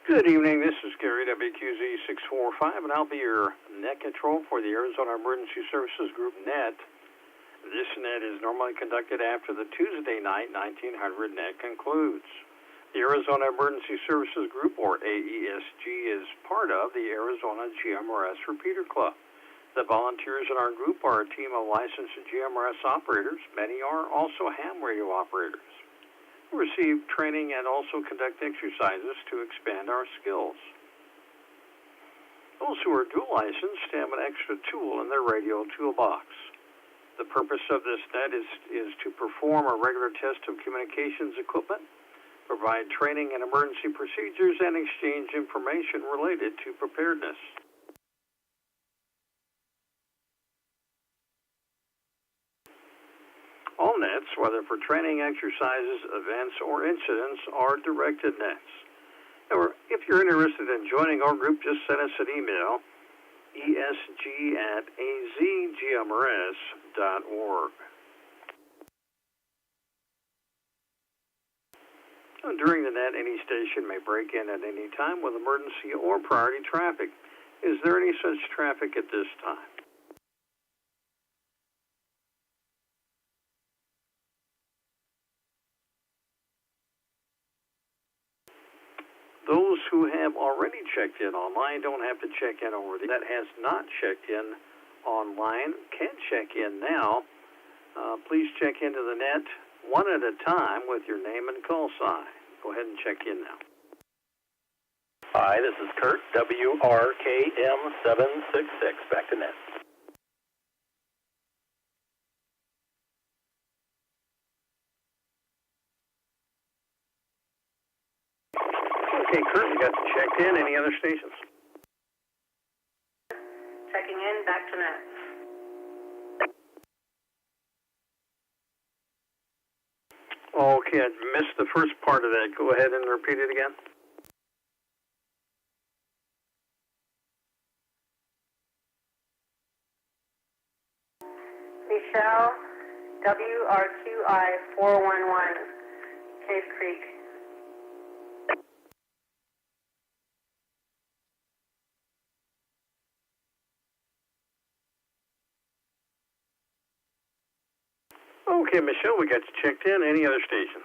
Good evening, this is Gary, WQZ645, and I'll be your net control for the Arizona Emergency Services Group Net. This net is normally conducted after the Tuesday night 1900 net concludes. The Arizona Emergency Services Group, or AESG, is part of the Arizona GMRS Repeater Club. The volunteers in our group are a team of licensed GMRS operators. Many are also ham radio operators. We receive training and also conduct exercises to expand our skills. Those who are dual licensed have an extra tool in their radio toolbox. The purpose of this net is to perform a regular test of communications equipment, provide training in emergency procedures, and exchange information related to preparedness. All nets, whether for training exercises, events, or incidents, are directed nets. Or if you're interested in joining our group, just send us an email, ESG@AZGMRS.org. During the net, any station may break in at any time with emergency or priority traffic. Is there any such traffic at this time? Those who have already checked in online don't have to check in over the net. Has not checked in online can check in now. Please check into the net one at a time with your name and call sign. Go ahead and check in now. Hi, this is Kurt, WRKM766, back to net. Okay, Kurt, we got you checked in. Any other stations? Checking in, back to net. Okay, I missed the first part of that. Go ahead and repeat it again. Michelle, WRQI 411, Cave Creek. Okay, Michelle, we got you checked in. Any other stations?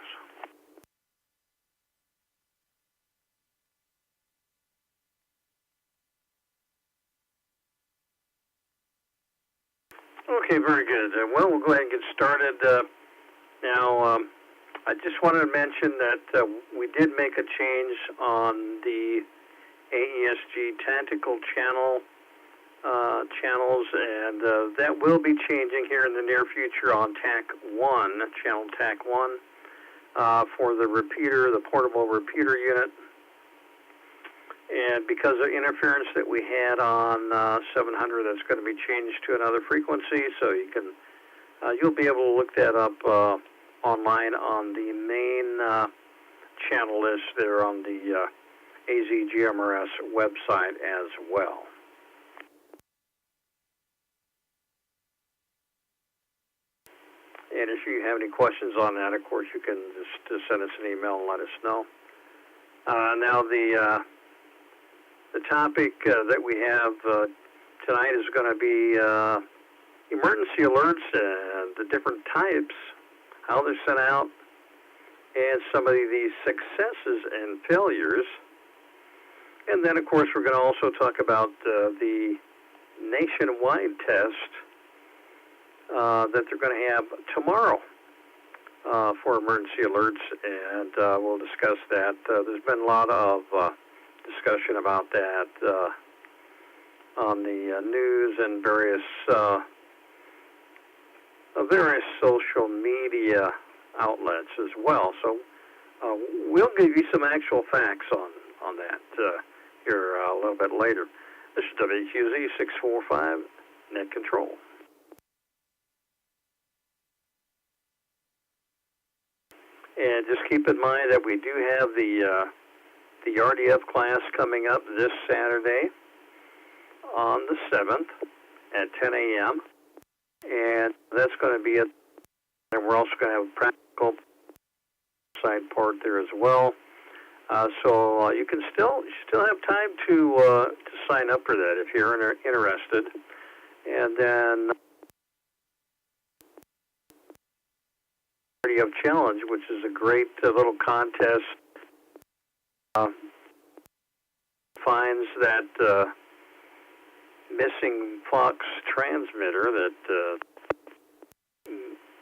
Okay, very good. Well, we'll go ahead and get started. Now, I just wanted to mention that we did make a change on the AESG tactical channels, and that will be changing here in the near future on TAC 1, channel TAC 1, for the repeater, the portable repeater unit. And because of interference that we had on 700, that's going to be changed to another frequency, so you can, you'll be able to look that up online on the main channel list there on the AZGMRS website as well. And if you have any questions on that, of course, you can just send us an email and let us know. Now, the topic that we have tonight is going to be emergency alerts and the different types, how they're sent out, and some of the successes and failures. And then, of course, we're going to also talk about the nationwide test that they're going to have tomorrow for emergency alerts, and we'll discuss that. There's been a lot of discussion about that on the news and various social media outlets as well. So we'll give you some actual facts on that here a little bit later. This is WQZ 645 Net Control. And just keep in mind that we do have the RDF class coming up this Saturday on the 7th at 10 a.m. And that's going to be it. And we're also going to have a practical side part there as well. So you still have time to sign up for that if you're interested. And then of Challenge, which is a great little contest, finds that missing Fox transmitter that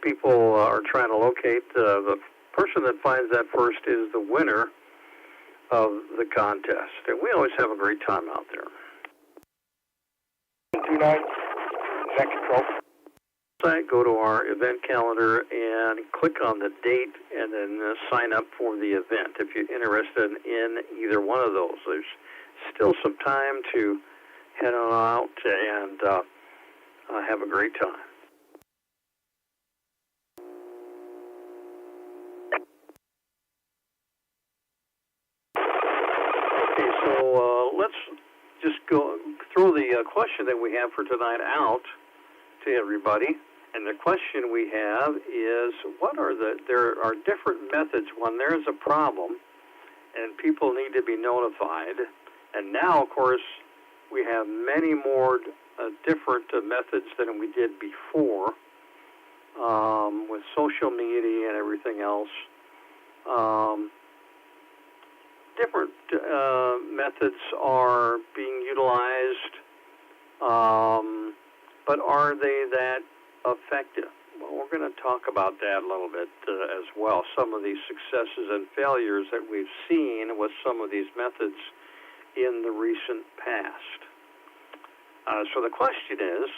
people are trying to locate. The person that finds that first is the winner of the contest. And we always have a great time out there. 29, net control. Go to our event calendar and click on the date and then sign up for the event if you're interested in either one of those. There's still some time to head on out and have a great time. Okay, so let's just go throw the question that we have for tonight out to everybody. And the question we have is, there are different methods when there's a problem and people need to be notified. And now, of course, we have many more different methods than we did before with social media and everything else. Different methods are being utilized, but are they that effective? Well, we're going to talk about that a little bit as well. Some of these successes and failures that we've seen with some of these methods in the recent past. So the question is,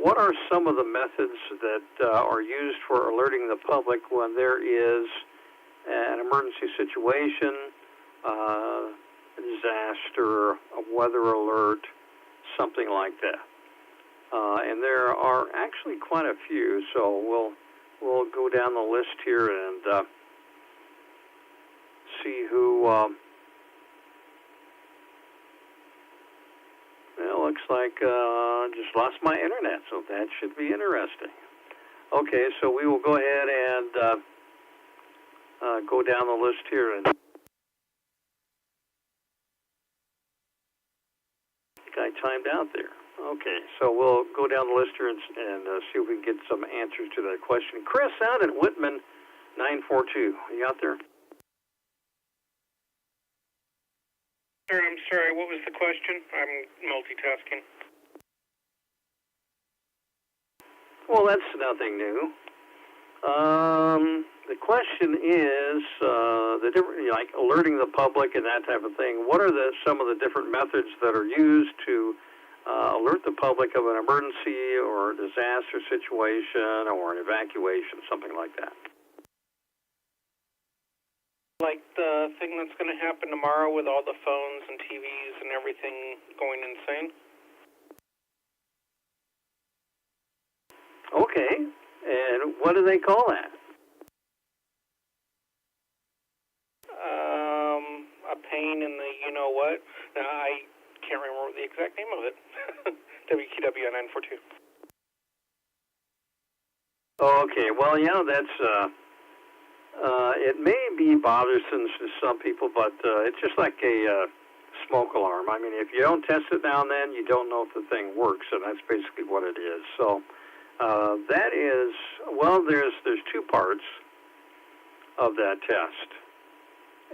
what are some of the methods that are used for alerting the public when there is an emergency situation, a disaster, a weather alert, something like that? And there are actually quite a few, so we'll go down the list here and see who. Well, looks like just lost my internet, so that should be interesting. Okay, so we will go ahead and go down the list here and. I timed out there. Okay, so we'll go down the list here and see if we can get some answers to that question. Chris out at Whitman 942. Are you out there? Sir, I'm sorry. What was the question? I'm multitasking. Well, that's nothing new. The question is the different, like alerting the public and that type of thing. What are some of the different methods that are used to alert the public of an emergency or a disaster situation or an evacuation, something like that? Like the thing that's going to happen tomorrow with all the phones and TVs and everything going insane? Okay, and what do they call that? A pain in the you-know-what. Now, I can't remember the exact name of it. WQW 942. Okay, well, that's, it may be bothersome to some people, but it's just like a smoke alarm. I mean, if you don't test it now and then, you don't know if the thing works, and that's basically what it is. So that is, well, there's two parts of that test.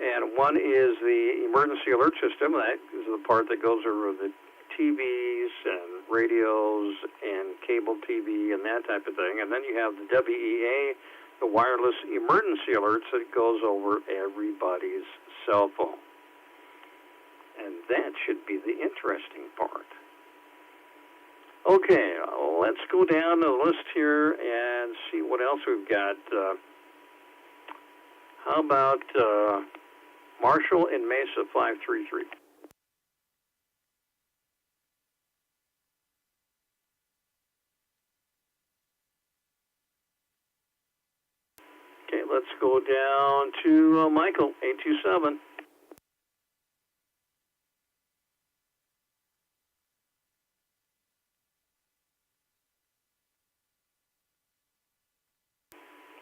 And one is the emergency alert system. That is the part that goes over the TVs and radios and cable TV and that type of thing. And then you have the WEA, the wireless emergency alerts that goes over everybody's cell phone. And that should be the interesting part. Okay, let's go down the list here and see what else we've got. How about Marshall in Mesa 533? Okay, let's go down to Michael, 827.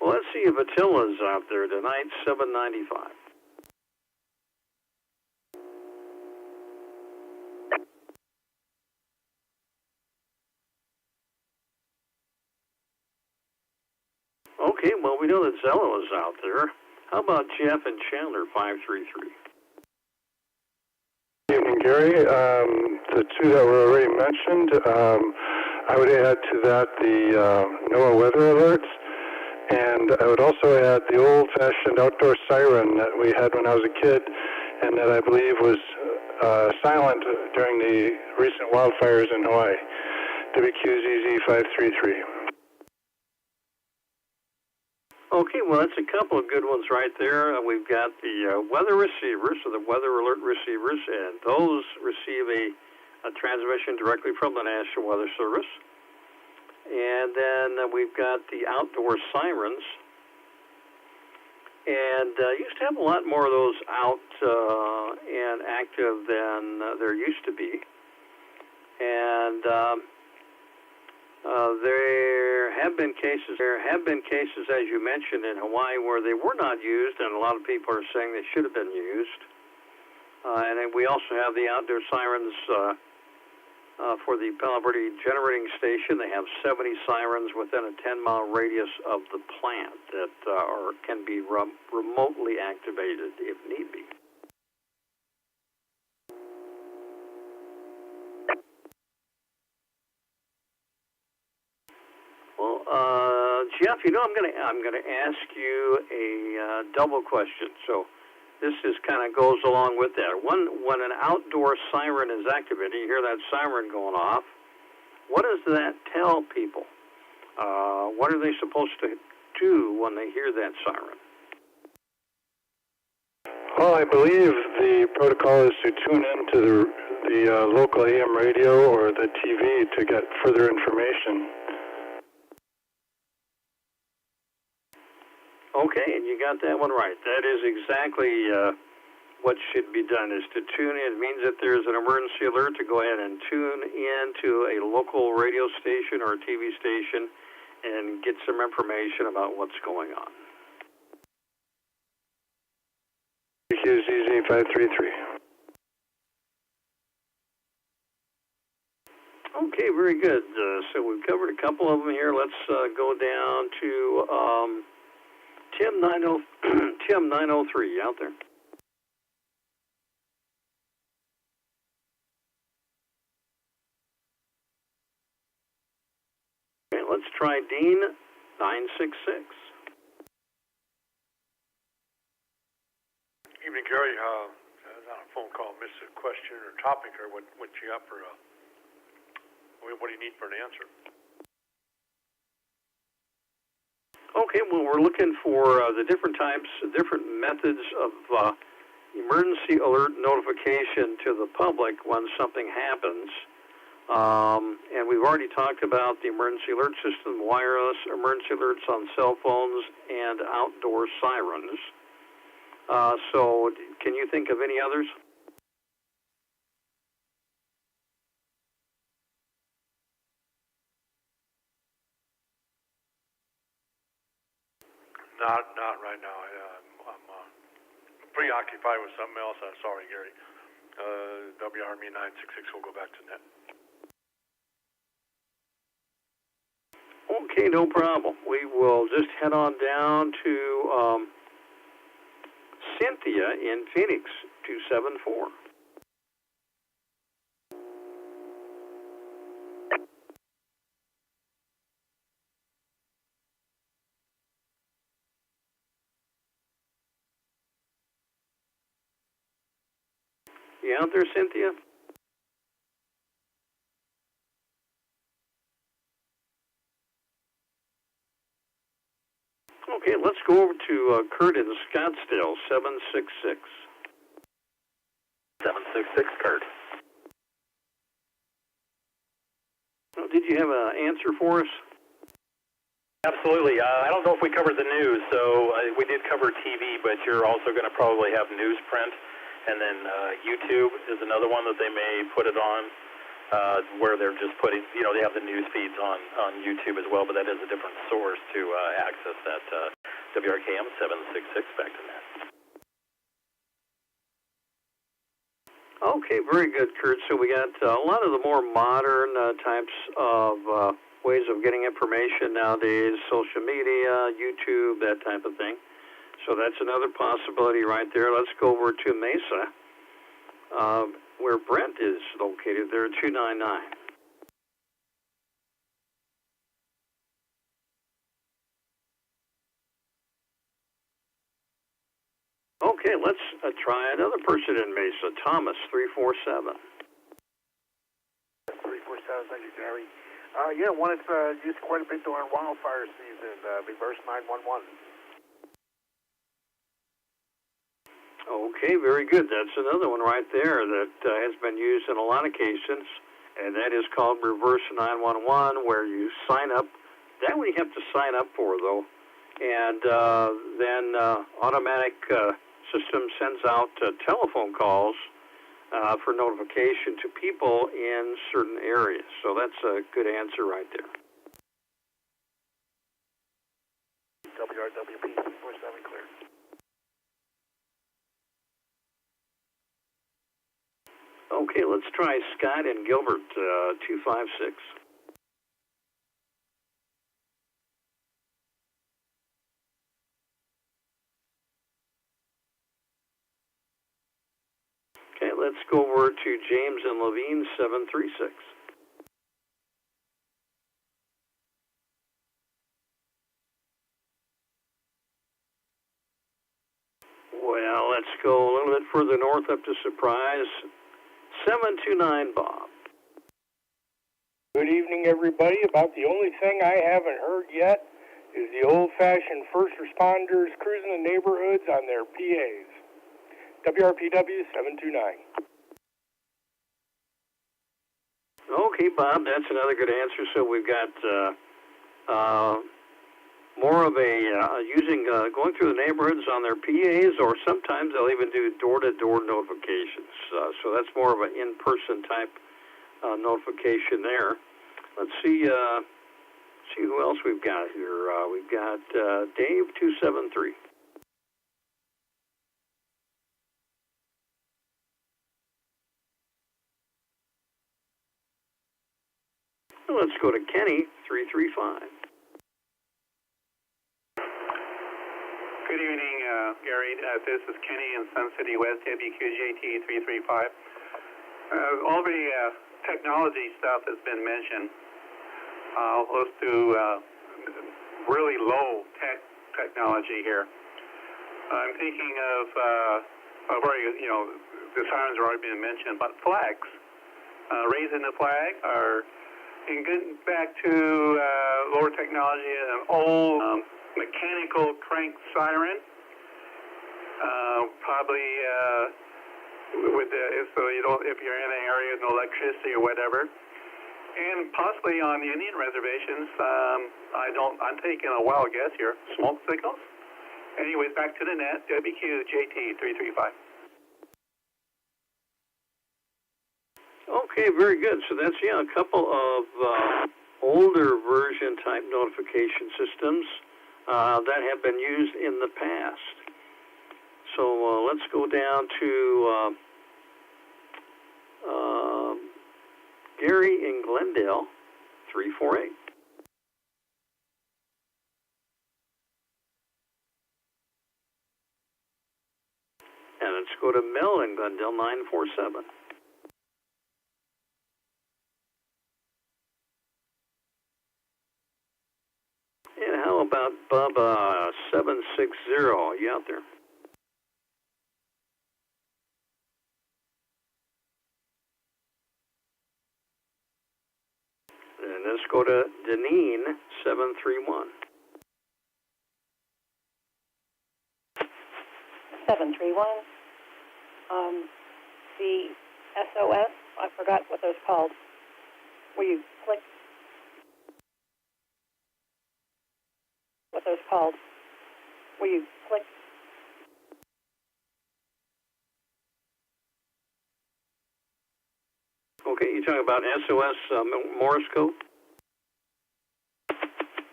Well, let's see if Attila's out there tonight, 795. Okay, well, we know that Zello is out there. How about Jeff and Chandler, 533? Good evening, Gary. The two that were already mentioned, I would add to that the NOAA weather alerts, and I would also add the old-fashioned outdoor siren that we had when I was a kid, and that I believe was silent during the recent wildfires in Hawaii. WQZZ 533. Okay, well, that's a couple of good ones right there. We've got the weather receivers, or the weather alert receivers, and those receive a transmission directly from the National Weather Service. And then we've got the outdoor sirens. And used to have a lot more of those out and active than there used to be. And there have been cases, as you mentioned, in Hawaii where they were not used, and a lot of people are saying they should have been used. And then we also have the outdoor sirens for the Palo Verde Generating Station. They have 70 sirens within a 10-mile radius of the plant that can be remotely activated if need be. Well, Jeff, you know I'm gonna ask you a double question. So this kind of goes along with that. When an outdoor siren is activated, you hear that siren going off. What does that tell people? What are they supposed to do when they hear that siren? Well, I believe the protocol is to tune into the local AM radio or the TV to get further information. Okay, and you got that one right. That is exactly what should be done, is to tune in. It means that there's an emergency alert to go ahead and tune in to a local radio station or a TV station and get some information about what's going on. QZZ 533. Okay, very good. So we've covered a couple of them here. Let's go down to Tim 903, you out there? Okay, let's try Dean 966. Evening, Gary. I was on a phone call, missed a question or topic, or what you got for what do you need for an answer? Okay, well, we're looking for the different methods of emergency alert notification to the public when something happens. And we've already talked about the emergency alert system, wireless emergency alerts on cell phones, and outdoor sirens. So can you think of any others? Not right now. I'm preoccupied with something else. I'm sorry, Gary. WRME 966 will go back to net. Okay, no problem. We will just head on down to Cynthia in Phoenix, 274. You out there, Cynthia? Okay, let's go over to Kurt in Scottsdale, 766. 766, Kurt. Did you have an answer for us? Absolutely. I don't know if we covered the news, so we did cover TV, but you're also going to probably have newsprint. And then YouTube is another one that they may put it on, where they're just putting, they have the news feeds on YouTube as well, but that is a different source to access that WRKM 766 back to that. Okay, very good, Kurt. So we got a lot of the more modern types of ways of getting information nowadays, social media, YouTube, that type of thing. So that's another possibility right there. Let's go over to Mesa, where Brent is located. They're at 299. Okay, let's try another person in Mesa. Thomas, 347. 347, thank you, Gary. Yeah, one that's used quite a bit during wildfire season, reverse 911. Okay, very good. That's another one right there that has been used in a lot of cases, and that is called reverse 911, where you sign up. That one you have to sign up for, though, and then automatic system sends out telephone calls for notification to people in certain areas. So that's a good answer right there. WRWP 347 clear. Okay, let's try Scott and Gilbert, 256. Okay, let's go over to James and Levine, 736. Well, let's go a little bit further north up to Surprise, 729, Bob. Good evening, everybody. About the only thing I haven't heard yet is the old-fashioned first responders cruising the neighborhoods on their PAs. WRPW 729. Okay, Bob, that's another good answer. So we've got more of a going through the neighborhoods on their PAs, or sometimes they'll even do door-to-door notifications. So that's more of an in-person type notification there. Let's see who else we've got here. We've got Dave, 273. Let's go to Kenny, 335. Good evening, Gary. This is Kenny in Sun City West, WQJT 335. All the technology stuff has been mentioned. Close to really low technology here. I'm thinking of, the sirens are already been mentioned, but flags. Raising the flag, or and getting back to lower technology, an old mechanical crank siren, probably with the, if you're in an area with no electricity or whatever, and possibly on the Indian reservations. I'm taking a wild guess here. Smoke signals. Anyways, back to the net. WQJT 335. Okay, very good. So that's, a couple of older version type notification systems that have been used in the past. So let's go down to Gary in Glendale, 348. And let's go to Mel in Glendale, 947. And how about Bubba 760? Are you out there? And let's go to Deneen 731. 731. The SOS, I forgot what those called. Where you click. What those called. Where you click. Okay, you're talking about SOS Morse code?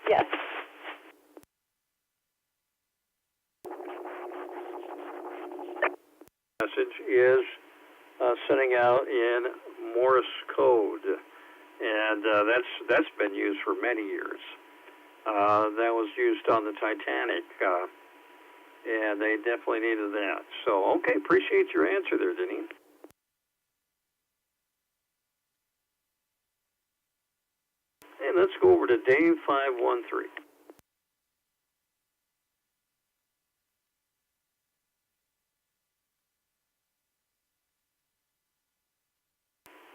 Yes. Message is sending out in Morse code. and that's been used for many years. That was used on the Titanic, and they definitely needed that. So, okay, appreciate your answer there, Denise. And let's go over to Dave 513.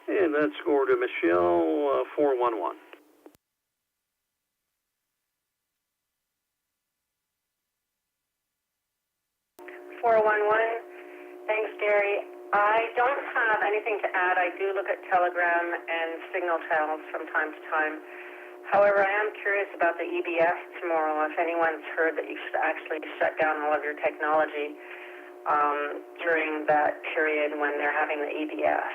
And let's go over to Michelle 411. Thanks, Gary. I don't have anything to add. I do look at Telegram and signal channels from time to time. However, I am curious about the EBS tomorrow. If anyone's heard that you should actually shut down all of your technology during that period when they're having the EBS.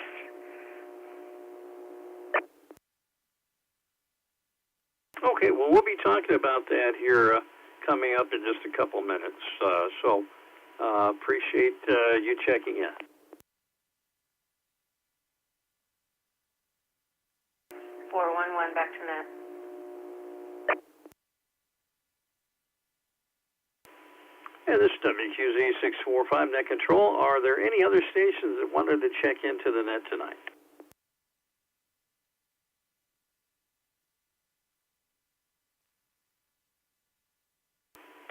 Okay, well, we'll be talking about that here coming up in just a couple minutes. So appreciate you checking in. Back to Net. And this is WQZ 645 Net Control. Are there any other stations that wanted to check into the Net tonight?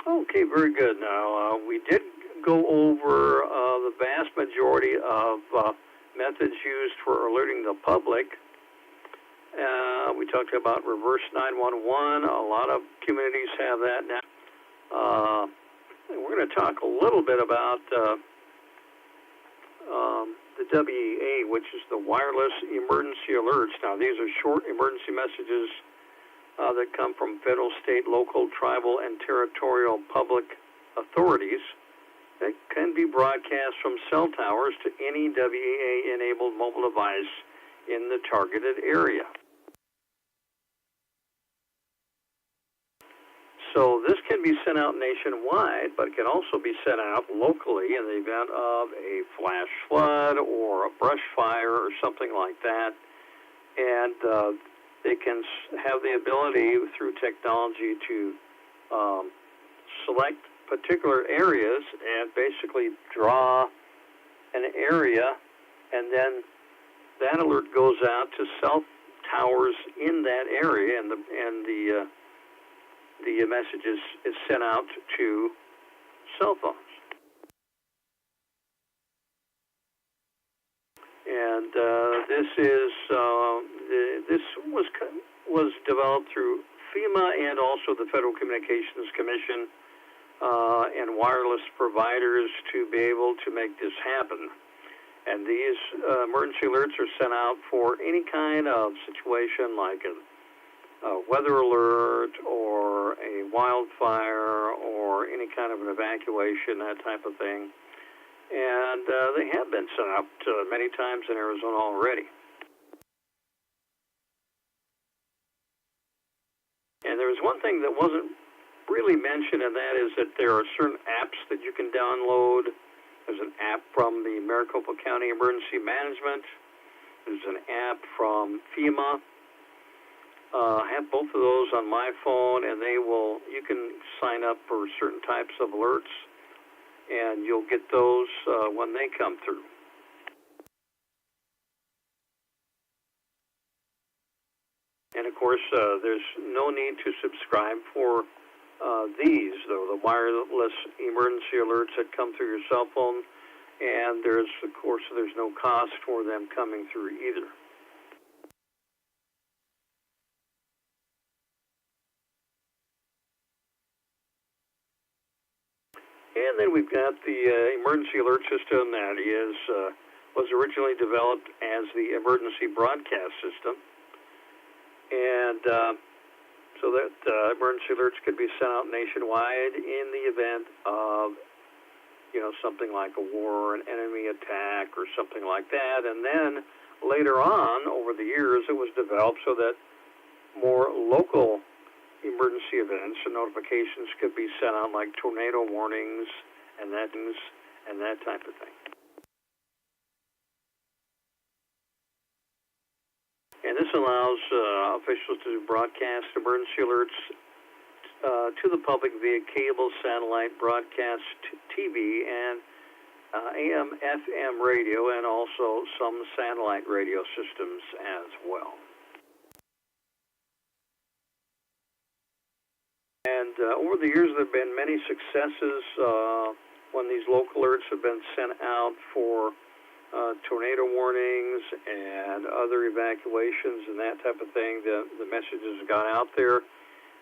Okay, very good. Now, we did go over the vast majority of methods used for alerting the public. We talked about reverse 911. A lot of communities have that now. We're going to talk a little bit about the WEA, which is the Wireless Emergency Alerts. Now, these are short emergency messages that come from federal, state, local, tribal, and territorial public authorities that can be broadcast from cell towers to any WEA-enabled mobile device in the targeted area. So this can be sent out nationwide, but it can also be sent out locally in the event of a flash flood or a brush fire or something like that. And they can have the ability through technology to select particular areas and basically draw an area, and then that alert goes out to cell towers in that area, and the message is sent out to cell phones. And this was developed through FEMA and also the Federal Communications Commission and wireless providers to be able to make this happen. And these emergency alerts are sent out for any kind of situation like a weather alert or a wildfire or any kind of an evacuation, that type of thing. And they have been sent out many times in Arizona already. And there was one thing that wasn't really mentioned, and that is that there are certain apps that you can download. There's an app from the Maricopa County Emergency Management. There's an app from FEMA. I have both of those on my phone, and you can sign up for certain types of alerts, and you'll get those when they come through. And of course, there's no need to subscribe for these, though, the wireless emergency alerts that come through your cell phone, and there's no cost for them coming through either. And then we've got the emergency alert system that was originally developed as the emergency broadcast system. And so that emergency alerts could be sent out nationwide in the event of, something like a war, an enemy attack, or something like that. And then later on, over the years, it was developed so that more local emergency events and notifications could be sent out, like tornado warnings and that type of thing. And this allows officials to broadcast emergency alerts to the public via cable, satellite, broadcast TV, and AM, FM radio, and also some satellite radio systems as well. And over the years, there have been many successes when these local alerts have been sent out for tornado warnings and other evacuations and that type of thing. The messages got out there,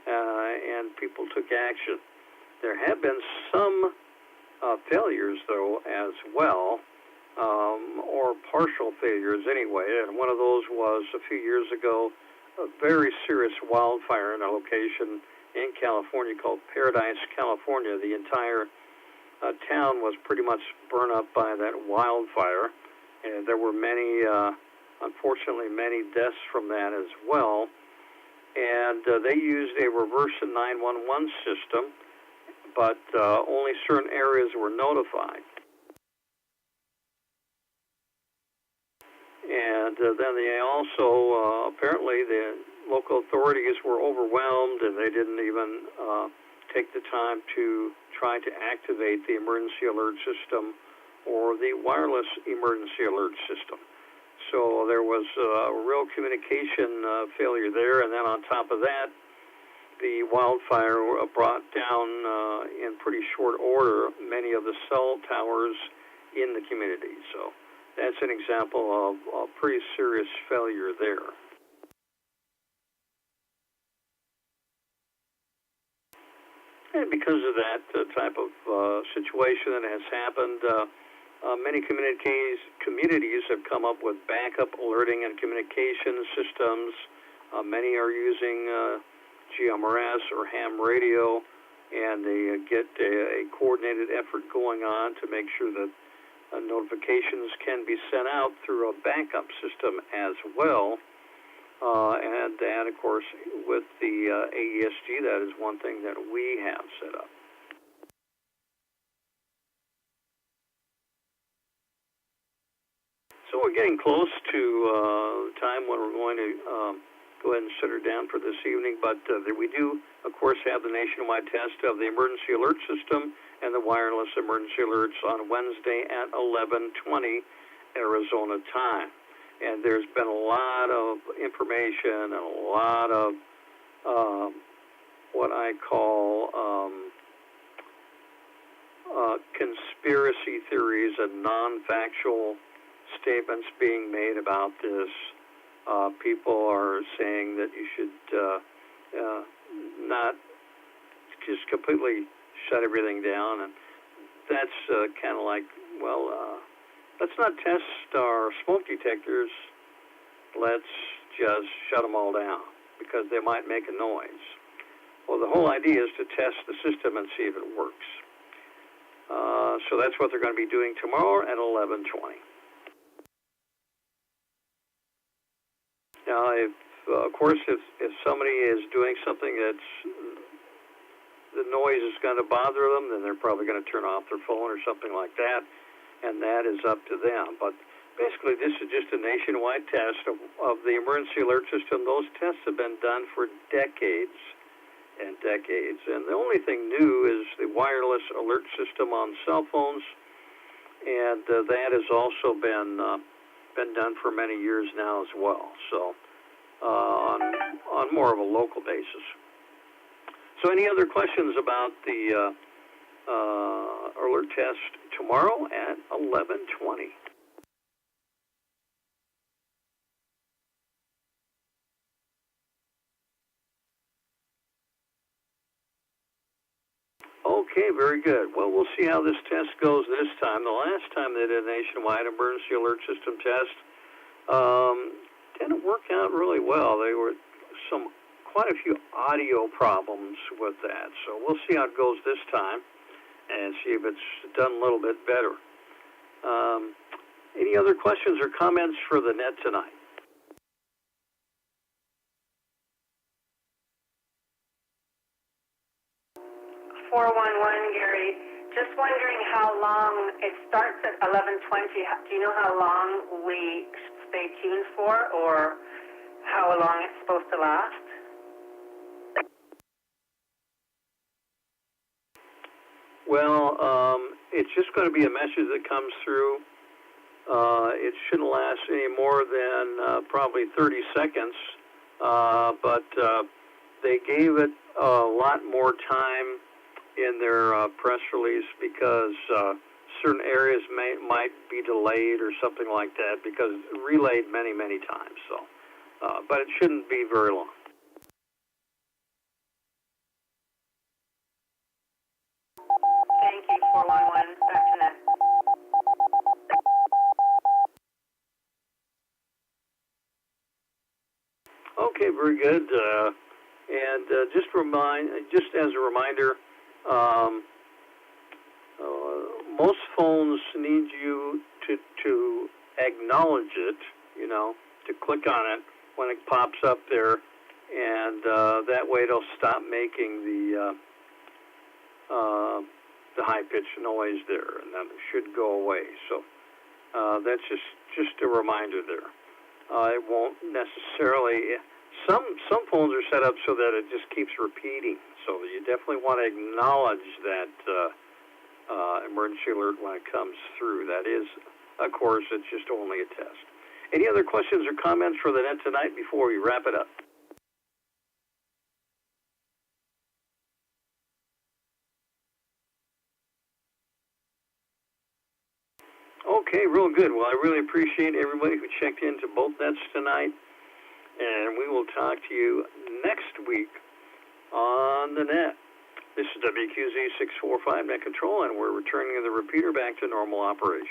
and people took action. There have been some failures, though, as well, or partial failures anyway. And one of those was a few years ago, a very serious wildfire in a location in California called Paradise, California. The entire town was pretty much burned up by that wildfire, and there were many, unfortunately, many deaths from that as well. And they used a reverse 911 system, but only certain areas were notified. And then they also, apparently, the local authorities were overwhelmed, and they didn't even take the time to try to activate the emergency alert system or the wireless emergency alert system. So there was a real communication failure there, and then on top of that, the wildfire brought down in pretty short order many of the cell towers in the community. So that's an example of a pretty serious failure there. And because of that type of situation that has happened, many communities have come up with backup alerting and communication systems. Many are using GMRS or ham radio, and they get a coordinated effort going on to make sure that notifications can be sent out through a backup system as well. And that, of course, with the AESG, that is one thing that we have set up. So we're getting close to the time when we're going to go ahead and sit her down for this evening, but we do, of course, have the nationwide test of the emergency alert system and the wireless emergency alerts on Wednesday at 11:20 Arizona time. And there's been a lot of information and a lot of what I call conspiracy theories and non-factual statements being made about this. People are saying that you should not just completely shut everything down, and that's kind of like, well, let's not test our smoke detectors. Let's just shut them all down because they might make a noise. Well, the whole idea is to test the system and see if it works. So that's what they're going to be doing tomorrow at 11:20. Now, of course, if somebody is doing something that's the noise is going to bother them, then they're probably going to turn off their phone or something like that, and that is up to them. But basically, this is just a nationwide test of the emergency alert system. Those tests have been done for decades and decades, and the only thing new is the wireless alert system on cell phones, and that has also been done for many years now as well. So on more of a local basis. So any other questions about the alert test tomorrow at 11:20? Okay, very good. Well, we'll see how this test goes this time. The last time they did a nationwide emergency alert system test didn't work out really well. There were quite a few audio problems with that. So we'll see how it goes this time and see if it's done a little bit better. Any other questions or comments for the net tonight? Gary, just wondering how long it starts at 11:20. Do you know how long we stay tuned for, or how long it's supposed to last? Well, it's just going to be a message that comes through. It shouldn't last any more than probably 30 seconds, but they gave it a lot more time in their press release because certain areas might be delayed or something like that because it's relayed many, many times. So, but it shouldn't be very long. Thank you, 411. Back to net. Okay, very good. And just as a reminder, most phones need you to acknowledge it, to click on it when it pops up there, and that way it'll stop making the high-pitched noise there, and then it should go away. So that's just a reminder there. It won't necessarily. Some phones are set up so that it just keeps repeating. So you definitely want to acknowledge that emergency alert when it comes through. That is, of course, it's just only a test. Any other questions or comments for the net tonight before we wrap it up? Okay, real good. Well, I really appreciate everybody who checked into both nets tonight, and we will talk to you next week on the net. This is WQZ 645 Net Control, and we're returning the repeater back to normal operations.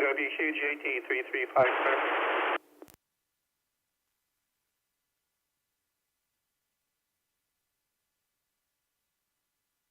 WQJT 335.